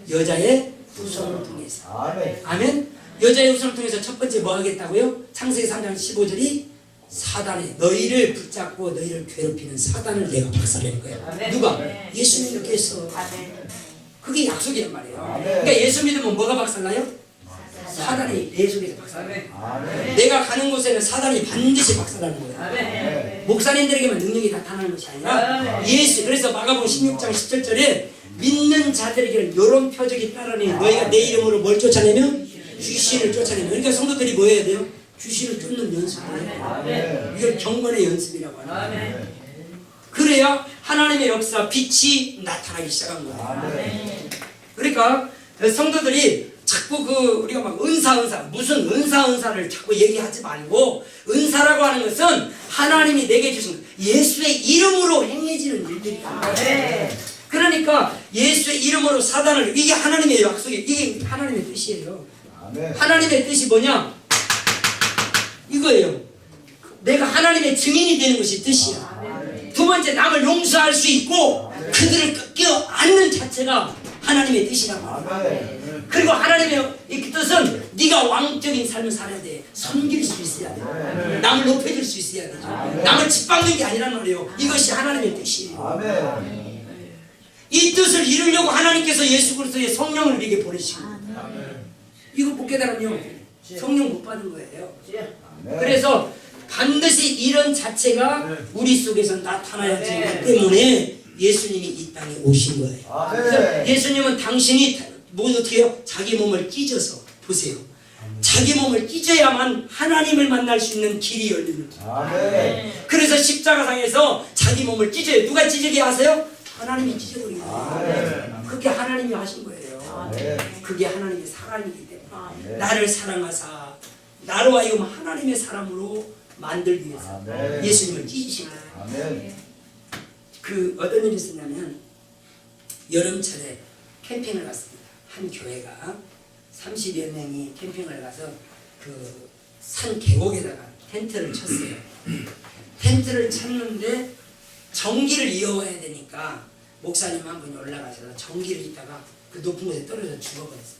여자의 후손을 통해서. 아멘. 여자의 후손을 통해서 첫 번째 뭐 하겠다고요? 창세기 3장 15절이 사단이 너희를 붙잡고 너희를 괴롭히는 사단을 내가 박살낼 거야. 누가? 예수님께서. 그게 약속이란 말이에요. 그러니까 예수 믿으면 뭐가 박살나요? 사단이 내 속에서 박살나요. 내가 가는 곳에는 사단이 반드시 박살나는 거예요. 목사님들에게만 능력이 나타나는 것이 아니라 예수. 그래서 마가복음 16장 17절에 믿는 자들에게는 이런 표적이 따르니 너희가 내 이름으로 뭘 쫓아내면 귀신을 쫓아내면. 그러니까 성도들이 뭐 해야 돼요? 귀신을 쫓는 연습을 해야 돼요. 이걸 경건의 연습이라고 하는 거예요. 그래야 하나님의 역사 빛이 나타나기 시작한 거예요. 그러니까 성도들이 자꾸 우리가 막 은사 무슨 은사를 자꾸 얘기하지 말고, 은사라고 하는 것은 하나님이 내게 주신 예수의 이름으로 행해지는 일들이야. 그러니까 예수의 이름으로 사단을, 이게 하나님의 약속이, 이게 하나님의 뜻이에요. 하나님의 뜻이 뭐냐? 이거예요. 내가 하나님의 증인이 되는 것이 뜻이야. 두 번째, 남을 용서할 수 있고 그들을 껴안는 자체가 하나님의 뜻이라고. 그리고 하나님의 이 뜻은 네가 왕적인 삶을 살아야 돼. 섬길 수 있어야 돼. 남을 높여줄 수 있어야 되죠. 남을 짓밟는 게 아니란 말이에요. 이것이 하나님의 뜻이에요. 이 뜻을 이루려고 하나님께서 예수 그리스도의 성령을 우리에게 보내시고, 이거 못 깨달으면 성령 못 받은 거예요. 그래서 반드시 이런 자체가 우리 속에서 나타나야 되기 때문에 예수님이 이 땅에 오신 거예요. 그래서 예수님은 당신이 뭐 어떻게 해요? 자기 몸을 찢어서, 보세요. 자기 몸을 찢어야만 하나님을 만날 수 있는 길이 열리는 거예요. 그래서 십자가상에서 자기 몸을 찢어요. 누가 찢게 하세요? 하나님이 찢어버린 거예요. 그게 하나님이 하신 거예요. 그게 하나님의 사랑이기 때문에 나를 사랑하사 나로 하여금 하나님의 사람으로 만들기 위해서 예수님을 찢으신 거예요. 어떤 일이 있었냐면 여름철에 캠핑을 갔습니다. 한 교회가 30여 명이 캠핑을 가서 산 계곡에다가 텐트를 쳤어요. 텐트를 쳤는데 전기를 이어와야 되니까 목사님 한 분이 올라가셔서 전기를 있다가 그 높은 곳에 떨어져 죽어버렸어요.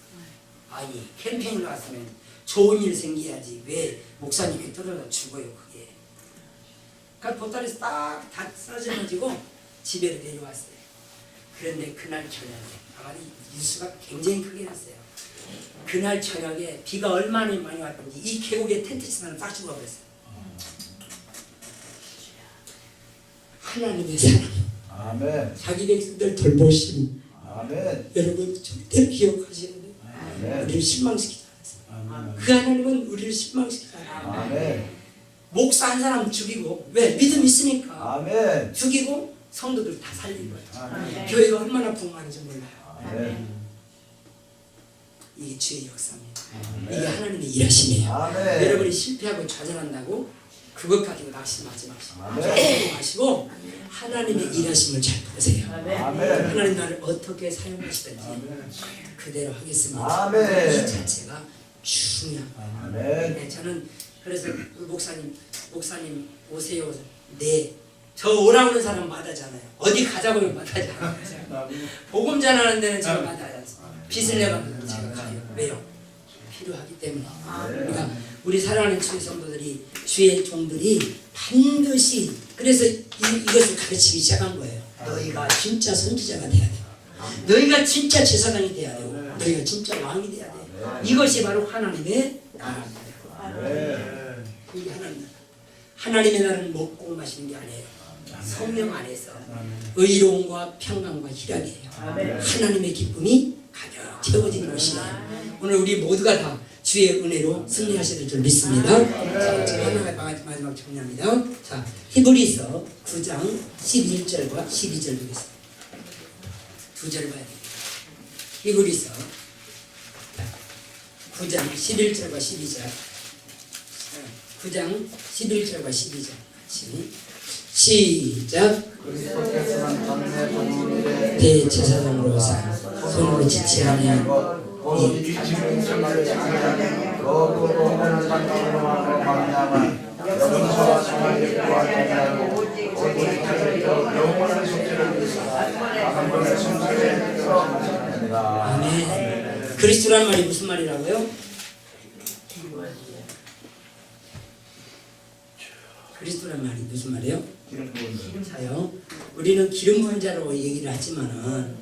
아니, 캠핑을 갔으면 좋은 일 생겨야지 왜 목사님이 떨어져 죽어요. 그게. 그러니까 보따리에서 딱 다 쓰러져가지고 집에 내려왔어요. 그런데 그날 저녁에 아마 뉴스가 굉장히 크게 났어요. 그날 저녁에 비가 얼마나 많이 왔던지 이 계곡에 텐트 치는 싹 죽어버렸어요. 하나님의 사랑, 아멘. 자기 백성들 돌보심, 아멘. 여러분 절대로 기억하시는데 아멘. 우리를 실망시키지 않았어요. 그 하나님은 우리를 실망시키지 않아요. 아멘. 목사 한 사람 죽이고, 왜? 믿음 있으니까 아멘. 죽이고 성도들 다 살린 거예요. 아멘. 교회가 얼마나 부흥하는지 몰라요. 아멘. 이게 주의 역사입니다. 이게 하나님의 일하심이에요. 아멘. 여러분이 실패하고 좌절한다고 그것 가지고 낙심하지 마시고 아멘. 마시고 하나님의 일하심을 잘 보세요. 아멘. 하나님 나를 어떻게 사용하시든지 그대로 하겠습니다. 아멘. 이 자체가 중요합니다. 아멘. 네, 저는 그래서 목사님 오세요. 네. 저 오라고 하는 사람 마다잖아요. 어디 가자고 하면 마다지 않아요. 복음 전하는 데는 제가 마다하지 않습니다. 빚을 내가면 제가 가요. 왜요? 필요하기 때문에. 그러니까 우리 사랑하는 주의 성도들이, 주의 종들이 반드시 그래서 이것을 가르치기 시작한 거예요. 너희가 진짜 선지자가 돼야 돼. 너희가 진짜 제사장이 돼야 되고 너희가 진짜 왕이 돼야 돼. 이것이 바로 하나님의 나라입니다. 이게 하나님 나라. 하나님의 나라는 먹고 마시는 게 아니에요. 성령 안에서 의로움과 평강과 희락이에요. 하나님의 기쁨이 가득 채워지는 것이에요. 오늘 우리 모두가 다 주의 은혜로 승리하셔야 될 줄 믿습니다. 자, 제가 하나가 마지막 정리합니다. 자, 히브리서 9장 11절과 12절 보겠습니다. 두 절 봐야 돼요. 히브리서 9장 11절과 12절. 9장 11절과 12절 같이 시작. 그리스도께서는 전내 동일에 대제사장으로서 손으로 지치 아니하고 오직 지금 생각을 지키는 거룩 오면은 상관으로 말미암아 영서와 성화의 구하고 오직 영원한 속죄를 위해서 한 번의 성소에 들어가니라. 아멘. 그리스도란 말이 무슨 말이라고요? 그리스도란 말이 무슨 말이에요? 자요. 우리는 기름 부은 자라고 얘기를 하지만은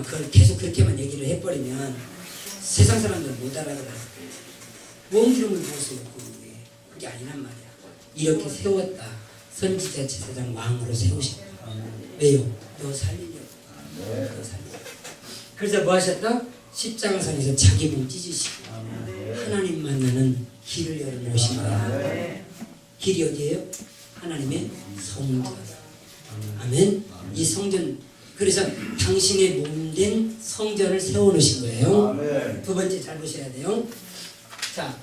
그걸 계속 그렇게만 얘기를 해버리면 세상 사람들 못 알아들어요. 뭔 기름을 부었어요? 그게 아니란 말이야. 이렇게 세웠다. 선지자, 제사장, 왕으로 세우셨다. 왜요? 너 살리려고. 너 살리려고. 그래서 뭐 하셨다? 십자가상에서 자기 몸 찢으시고 하나님 만나는 길을 열어놓으신 거야. 길이 어디예요? 하나님의 성전. 아멘. 이 성전, 그래서 당신의 몸된 성전을 세워놓으신 거예요. 아멘. 두 번째 잘 보셔야 돼요. 자,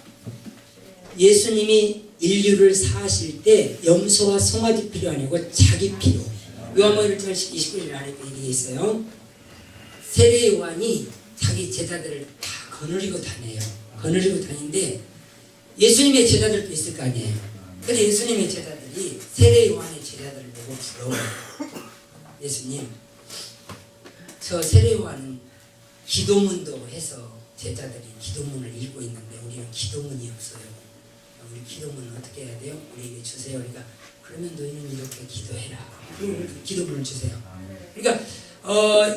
예수님이 인류를 사하실 때 염소와 송아지 피로 아니고 자기 피로. 요한복음 1장 29절 안에 얘기해 있어요. 세례 요한이 자기 제자들을 다 거느리고 다녀요. 거느리고 다니는데 예수님의 제자들도 있을 거 아니에요. 근데 예수님의 제자들이 세례 요한의 제자들을 보고 부러워요. 예수님, 저 세례 요한은 기도문도 해서 제자들이 기도문을 읽고 있는데 우리는 기도문이 없어요. 우리 기도문은 어떻게 해야 돼요? 우리에게 주세요. 그러니까 그러면 너희는 이렇게 기도해라. 그리고 기도문을 주세요. 그러니까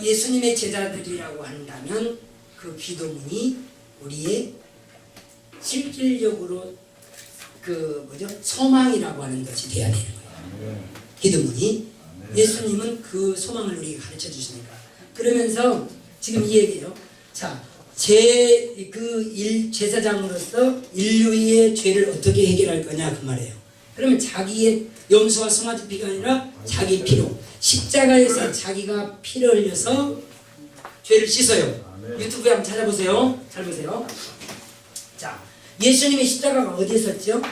예수님의 제자들이라고 한다면 그 기도문이 우리의 실질적으로 소망이라고 하는 것이 돼야 되는 거예요. 기도문이. 예수님은 그 소망을 우리에게 가르쳐 주시니까. 그러면서 지금 이 얘기예요. 자, 제사장으로서 인류의 죄를 어떻게 해결할 거냐 그 말이에요. 그러면 자기의 염소와 송아지 피가 아니라 자기 피로, 십자가에서 자기가 피를 흘려서 죄를 씻어요. 유튜브에 한번 찾아보세요. 잘 보세요. 자, 예수님의 십자가가 어디에 있었죠?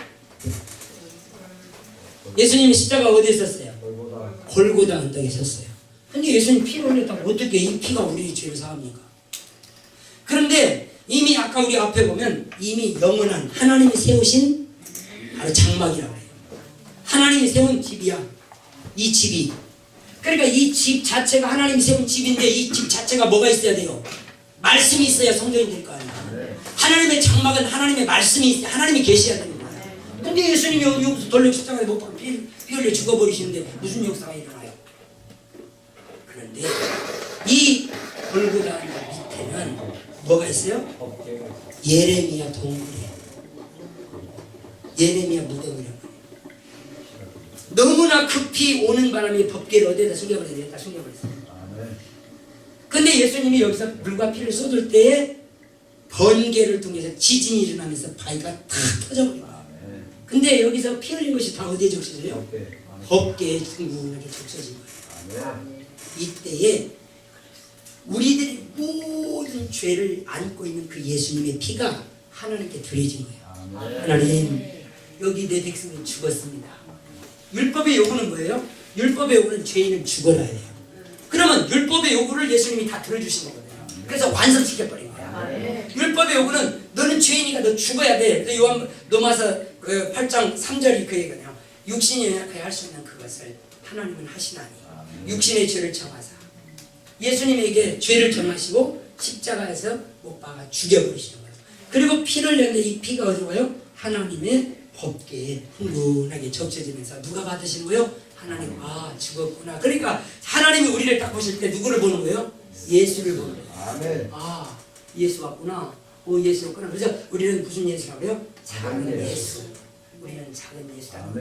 예수님의 십자가가 어디에 있었어요? 골고다 언덕에 있었어요. 근데 예수님 피를 흘렸다고 어떻게 이 피가 우리 죄를 사합니까? 그런데 이미 아까 우리 앞에 보면 이미 영원한 하나님이 세우신 바로 장막이라고 해요. 하나님이 세운 집이야. 이 집이. 그러니까 이 집 자체가 하나님이 세운 집인데 이 집 자체가 뭐가 있어야 돼요? 말씀이 있어야 성전이 될 거 아니에요. 하나님의 장막은 하나님의 말씀이 있어야 하나님이 계셔야 되는 거예요. 근데 예수님이 여기서 돌려 십자가에 못 박고 피 흘려 죽어버리시는데 무슨 역사가 일어나요? 그런데 이 골고다 밑에는 뭐가 있어요? 예레미야 동굴이에요. 예레미야 무덤이라고. 너무나 급히 오는 바람에 법궤를 어디에다 숨겨버려야 되겠다 숨겨버렸어요. 근데 예수님이 여기서 물과 피를 쏟을 때에 번개를 통해서 지진이 일어나면서 바위가 탁 터져버려요. 근데 여기서 피 흘린 것이 다 어디에 적셔져요? 법궤에 충분하게 적셔진 거예요. 이때에 우리들이 모든 죄를 안고 있는 그 예수님의 피가 하나님께 드려진 거예요. 하나님, 여기 내 백성이 죽었습니다. 율법의 요구는 뭐예요? 율법의 요구는 죄인은 죽어라 해요. 그러면 율법의 요구를 예수님이 다 들어주신 거거든요. 그래서 완성시켜버린 거예요. 율법의 요구는 너는 죄인이니까 너 죽어야 돼. 로마서 8장 3절이 그 얘기거든요. 육신이 연약하여 할 수 있는 그것을 하나님은 하시나니 육신의 죄를 정하사 예수님에게 죄를 정하시고 십자가에서 못 박아 죽여버리시는 거예요. 그리고 피를 내는데 이 피가 어디로 가요? 하나님의 법궤에 흥분하게 적셔지면서 누가 받으시는 거예요? 하나님. 아, 죽었구나. 그러니까 하나님이 우리를 딱 보실 때 누구를 보는 거예요? 예수를 보는 거예요. 아, 예수 왔구나. 오, 예수 왔구나. 그래서 우리는 무슨 예수라고 그래요? 작은 예수. 우리는 작은 예수라고.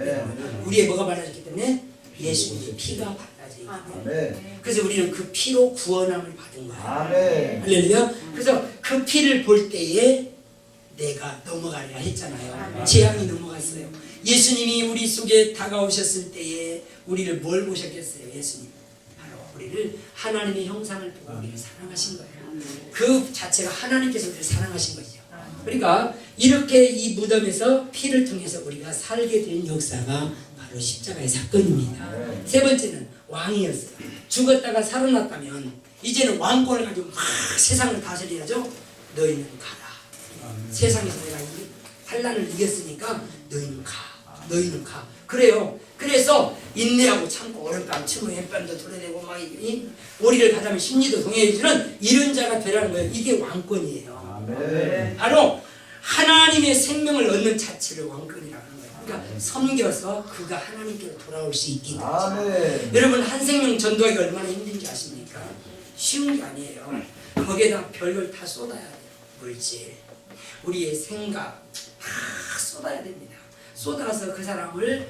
우리의 뭐가 발라졌기 때문에? 예수님의 피가 발라져 있거든요. 그래서 우리는 그 피로 구원함을 받은 거예요. 할렐루야. 그래서 그 피를 볼 때에 내가 넘어가리라 했잖아요. 재앙이 넘어갔어요. 예수님이 우리 속에 다가오셨을 때에 우리를 뭘 보셨겠어요? 예수님 바로 우리를 하나님의 형상을 보고 우리를 사랑하신 거예요. 그 자체가 하나님께서 우리를 사랑하신 거죠. 그러니까 이렇게 이 무덤에서 피를 통해서 우리가 살게 된 역사가 바로 십자가의 사건입니다. 세 번째는 왕이었어요. 죽었다가 살아났다면 이제는 왕권을 가지고 막 세상을 다스려야죠. 너희는 가라. 세상에서 내가 환난을 이겼으니까 너희는 가. 그래요. 그래서 인내하고 참고 오른밤 치고 왼밤도 돌아대고 막 오리를 가자면 심리도 동해주는 이런 자가 되라는 거예요. 이게 왕권이에요. 바로 하나님의 생명을 얻는 자체를 왕권이라고 하는 거예요. 그러니까 섬겨서 그가 하나님께로 돌아올 수 있기 때문에. 여러분 한 생명 전도하기 얼마나 힘든지 아십니까? 쉬운 게 아니에요. 거기에다 별걸 다 쏟아야 돼요. 물질, 우리의 생각 다 쏟아야 됩니다. 쏟아서 그 사람을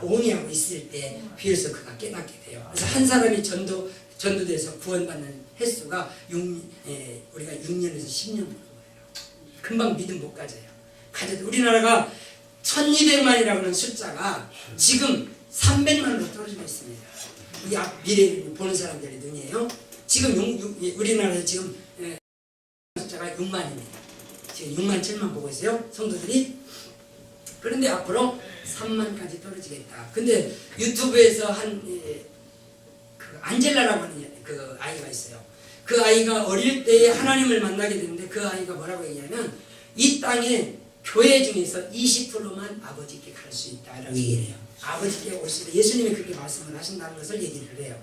옹이하고 있을 때 비로소 그가 깨닫게 돼요. 그래서 한 사람이 전도돼서 구원받는 횟수가 우리가 6년에서 10년 보는 거예요. 금방 믿음 못 가져요. 우리나라가 1200만이라고 하는 숫자가 지금 300만으로 떨어지고 있습니다. 이 앞 미래를 보는 사람들의 눈이에요. 지금 우리나라에서 지금 숫자가 6만입니다. 지금 6만 7만 보고 있어요. 성도들이. 그런데 앞으로 3만까지 떨어지겠다. 근데 유튜브에서 그 안젤라라고 하는 그 아이가 있어요. 그 아이가 어릴 때에 하나님을 만나게 되는데 그 아이가 뭐라고 얘기하면 이 땅에 교회 중에서 20%만 아버지께 갈 수 있다라고 얘기를 해요. 아버지께 올 수 있다. 예수님이 그렇게 말씀을 하신다는 것을 얘기를 해요.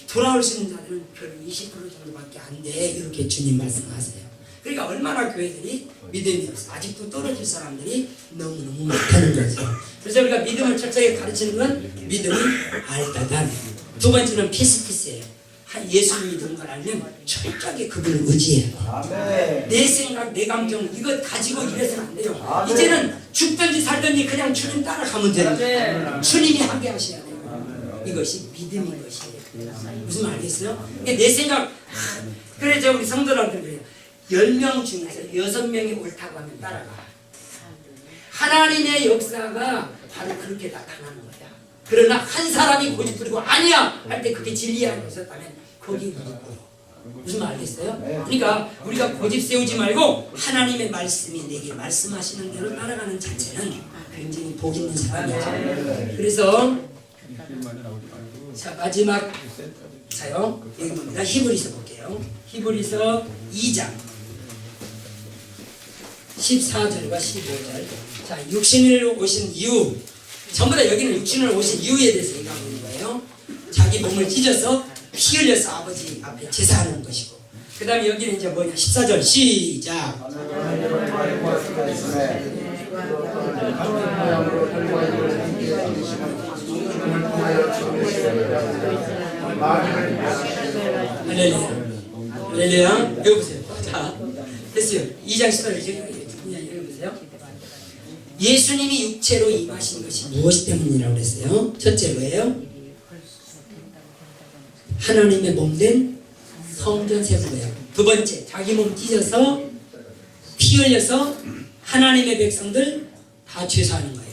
돌아올 수 있는 자들은 별 20% 정도밖에 안 돼. 이렇게 주님 말씀하세요. 그러니까 얼마나 교회들이 믿음이 없어. 아직도 떨어질 사람들이 너무너무 많다는 거죠. 그래서 우리가 믿음을 철저하게 가르치는 건 믿음은 알다다. 두 번째는 피스피스예요. 예수 믿는 걸 알면 철저하게 그분을 의지해요. 내 생각, 내 감정 이거 가지고 이래서는 안 돼요. 이제는 죽든지 살든지 그냥 주님 따라가면 되는 거예요. 주님이 하게 하셔야 돼요. 이것이 믿음인 것이에요. 무슨 말 알겠어요? 내 생각. 그래서 우리 성도들한테 그래요. 10명 중에서 6명이 옳다고 하면 따라가. 하나님의 역사가 바로 그렇게 나타나는 거야. 그러나 한 사람이 고집 부리고 아니야 할 때 그게 진리 안에 있었다면 거기 무릎. 무슨 말 알겠어요? 그러니까 우리가 고집 세우지 말고 하나님의 말씀이 내게 말씀하시는 대로 따라가는 자체는 굉장히 복 있는 사람이죠. 그래서 자 마지막 자요 여기 봅니다. 히브리서 볼게요. 히브리서 2장 14절과 15절. 자 육신으로 오신 이유, 전부 다 여기는 육신으로 오신 이유에 대해서 얘기하고 있는 거예요. 자기 몸을 찢어서 피 흘려서 아버지 앞에 제사하는 것이고, 그 다음에 여기는 이제 뭐냐 14절 시작. 할렐루야. 할렐루야. 여기 보세요. 자, 됐어요. 2장 14절 읽어보세요. 예수님이 육체로 임하신 것이 무엇 때문이라고 그랬어요? 첫째 뭐예요? 하나님의 몸된 성전 세운 거예요. 두 번째, 자기 몸 찢어서 피 흘려서 하나님의 백성들 다 죄사하는 거예요.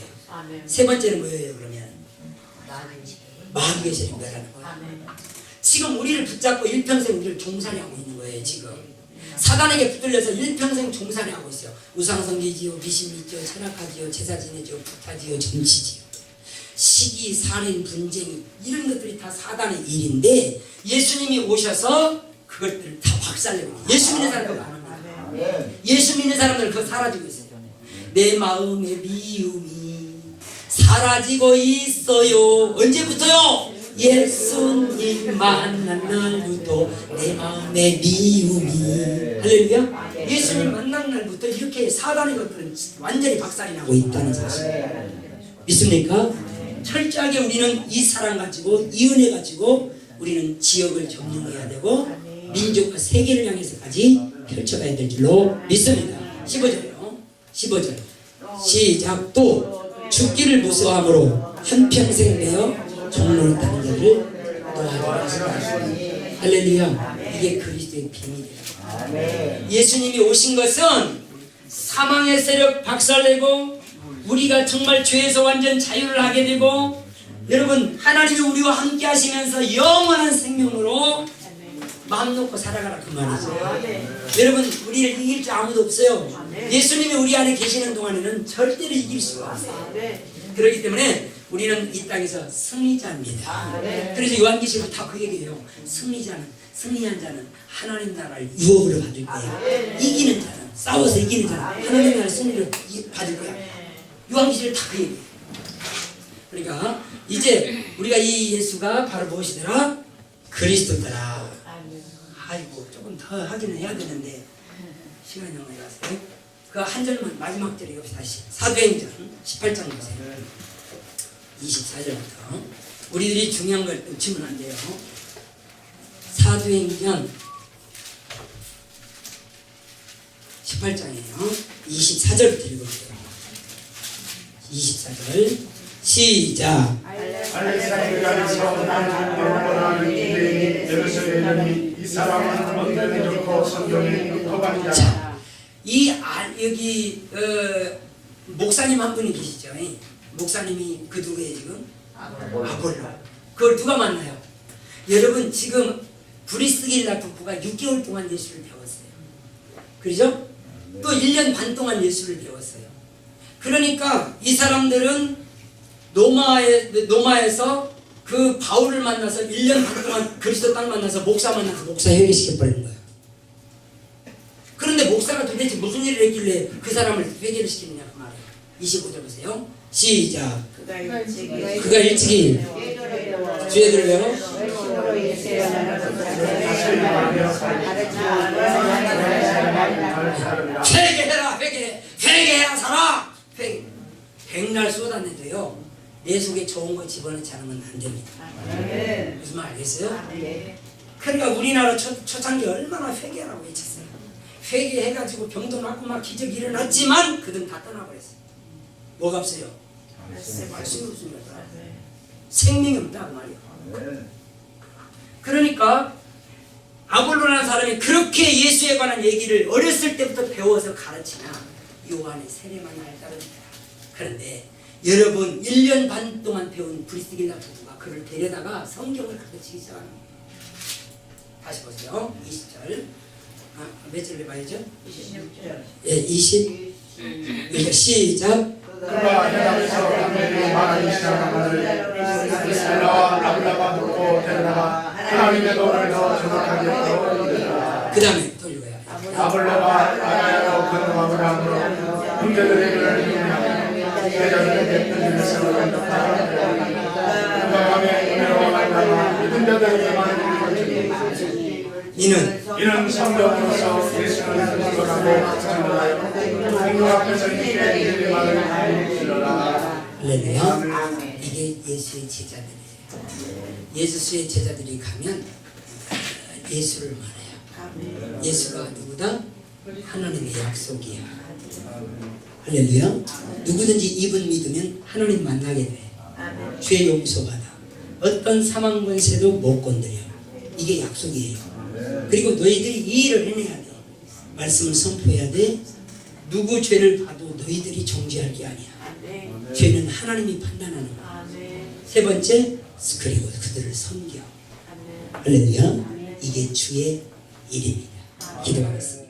세 번째는 뭐예요? 그러면 마귀의 세력을 하는 거예요. 지금 우리를 붙잡고 일평생 우리를 종살이하고 있는 거예요. 지금 사단에게 붙들려서 일평생 종살이하고 있어요. 우상숭배지요, 미신이지요, 철학하지요, 제사 지내지요, 부타지요, 정치지요, 시기, 살인, 분쟁 이런 것들이 다 사단의 일인데 예수님이 오셔서 그것들을 다 박살내고 예수 믿는 사람들 그거 안 합니다. 예수 믿는 사람들은 그거 사라지고 있어요. 내 마음의 미움이 사라지고 있어요. 언제부터요? 예수님 만난 날부터 내 마음의 미움이 할렐루야. 예수님 만난 날부터 이렇게 사단의 것들은 완전히 박살이 나고 있다는 사실 믿습니까? 철저하게 우리는 이 사랑 가지고 이 은혜 가지고 우리는 지역을 점령해야 되고 민족과 세계를 향해서까지 펼쳐가야 될 줄로 믿습니다. 15절이요. 15절 시작. 또 죽기를 무서워함으로 한평생 내어 종로를 타는 자들을 놓아주라 하시다. 할렐루야. 이게 그리스도의 비밀이에요. 예수님이 오신 것은 사망의 세력 박살내고 우리가 정말 죄에서 완전 자유를 하게 되고 여러분 하나님이 우리와 함께 하시면서 영원한 생명으로 마음 놓고 살아가라 그 말이죠. 여러분 우리를 이길 줄 아무도 없어요. 예수님이 우리 안에 계시는 동안에는 절대로 이길 수가 없어요. 그렇기 때문에 우리는 이 땅에서 승리자입니다. 그래서 요한계시록 다 그 얘기예요. 승리한 자는 하나님 나라를 유업으로 받을 거야. 이기는 자는 싸워서 이기는 자는 하나님 나라의 승리를 받을 거야. 요한계시록 다 그 얘기예요. 그러니까 이제 우리가 이 예수가 바로 무엇이더라? 그리스도더라. 아이고 조금 더 하기는 해야 되는데 시간이 너무 많아서요. 그 한 절만 마지막 절에 봅시다. 사도행전 18장 보세요. 24절부터 우리들이 중요한 걸 놓치면 안 돼요. 사도행전 18장이에요. 24절부터 읽어볼게요. 24절 시작. 알렉산드리아에서 나는 예루살렘이 이 사람은 언제나 좋고 성경에 율법한 자라. 여기 목사님 한 분이 계시죠. 목사님이 그 누구예요 지금? 아볼로. 그걸 누가 만나요? 여러분 지금 브리스길라 부부가 6개월 동안 예수를 배웠어요. 그렇죠? 또 1년 반 동안 예수를 배웠어요. 그러니까 이 사람들은 로마에서 그 바울을 만나서 1년 반 동안 그리스도 땅 만나서 목사 만나서 목사 회개시켜버리는 거예요. 그런데 목사가 도대체 무슨 일을 했길래 그 사람을 회개를 시키느냐 그 말이에요. 25절 보세요. 시작. 그가 일찍이 주에 들어요. 회개해라 회개해라 살아. 백날 쏟아내도요 내 속에 좋은 거 집어넣지 않으면 안 됩니다. 무슨 말 알겠어요? 그러니까 우리나라 초창기 얼마나 회개하라고 외쳤어요. 회개해가지고 병도 낫고 막 기적이 일어났지만 그들은 다 떠나버렸어요. 뭐가 없어요? 말씀이 없습니다. 생명이 없다고 말이에요. 그러니까 아볼로라는 사람이 그렇게 예수에 관한 얘기를 어렸을 때부터 배워서 가르치나 요한의 세례만 날 따릅니다. 그런데 여러분 1년 반 동안 배운 브리스길라 부부가 그를 데려다가 성경을 가르치기 시작합니다. 다시 보세요. 20절 몇 절을 봐야죠? 26절. 예, 20. 그러니까 시작. 그가 해당에서 담배를 말하기 시작하거늘 엘라와 아블라가 듣고 데려다가 하나님의 도를 더 정확하게 배워이르라. 그 다음에 또 읽어요. 아블라가 아나야로 건너가므로 하므로 형제들의 일을 행하며 제자들에게 편지를 쓰고 간다. 건강함에 은혜로 만나가 믿은 자들에게만 이는 성령으로서 예수를 증거하고 증거하여 공동 앞에서 있게 예리만을 알리리라. 할렐루야. 이게 예수의 제자들이에요. 예수의 제자들이 가면 예수를 말해요. 예수가 누구다? 하나님의 약속이야. 할렐루야. 누구든지 이분 믿으면 하나님 만나게 돼. 죄 용서받아. 어떤 사망 권세도 못 건드려. 이게 약속이에요. 그리고 너희들이 이 일을 해내야 돼. 말씀을 선포해야 돼. 누구 죄를 봐도 너희들이 정죄할 게 아니야. 죄는 하나님이 판단하는 거야. 세 번째, 그리고 그들을 섬겨. 할렐루야. 이게 주의 일입니다. 기도하겠습니다.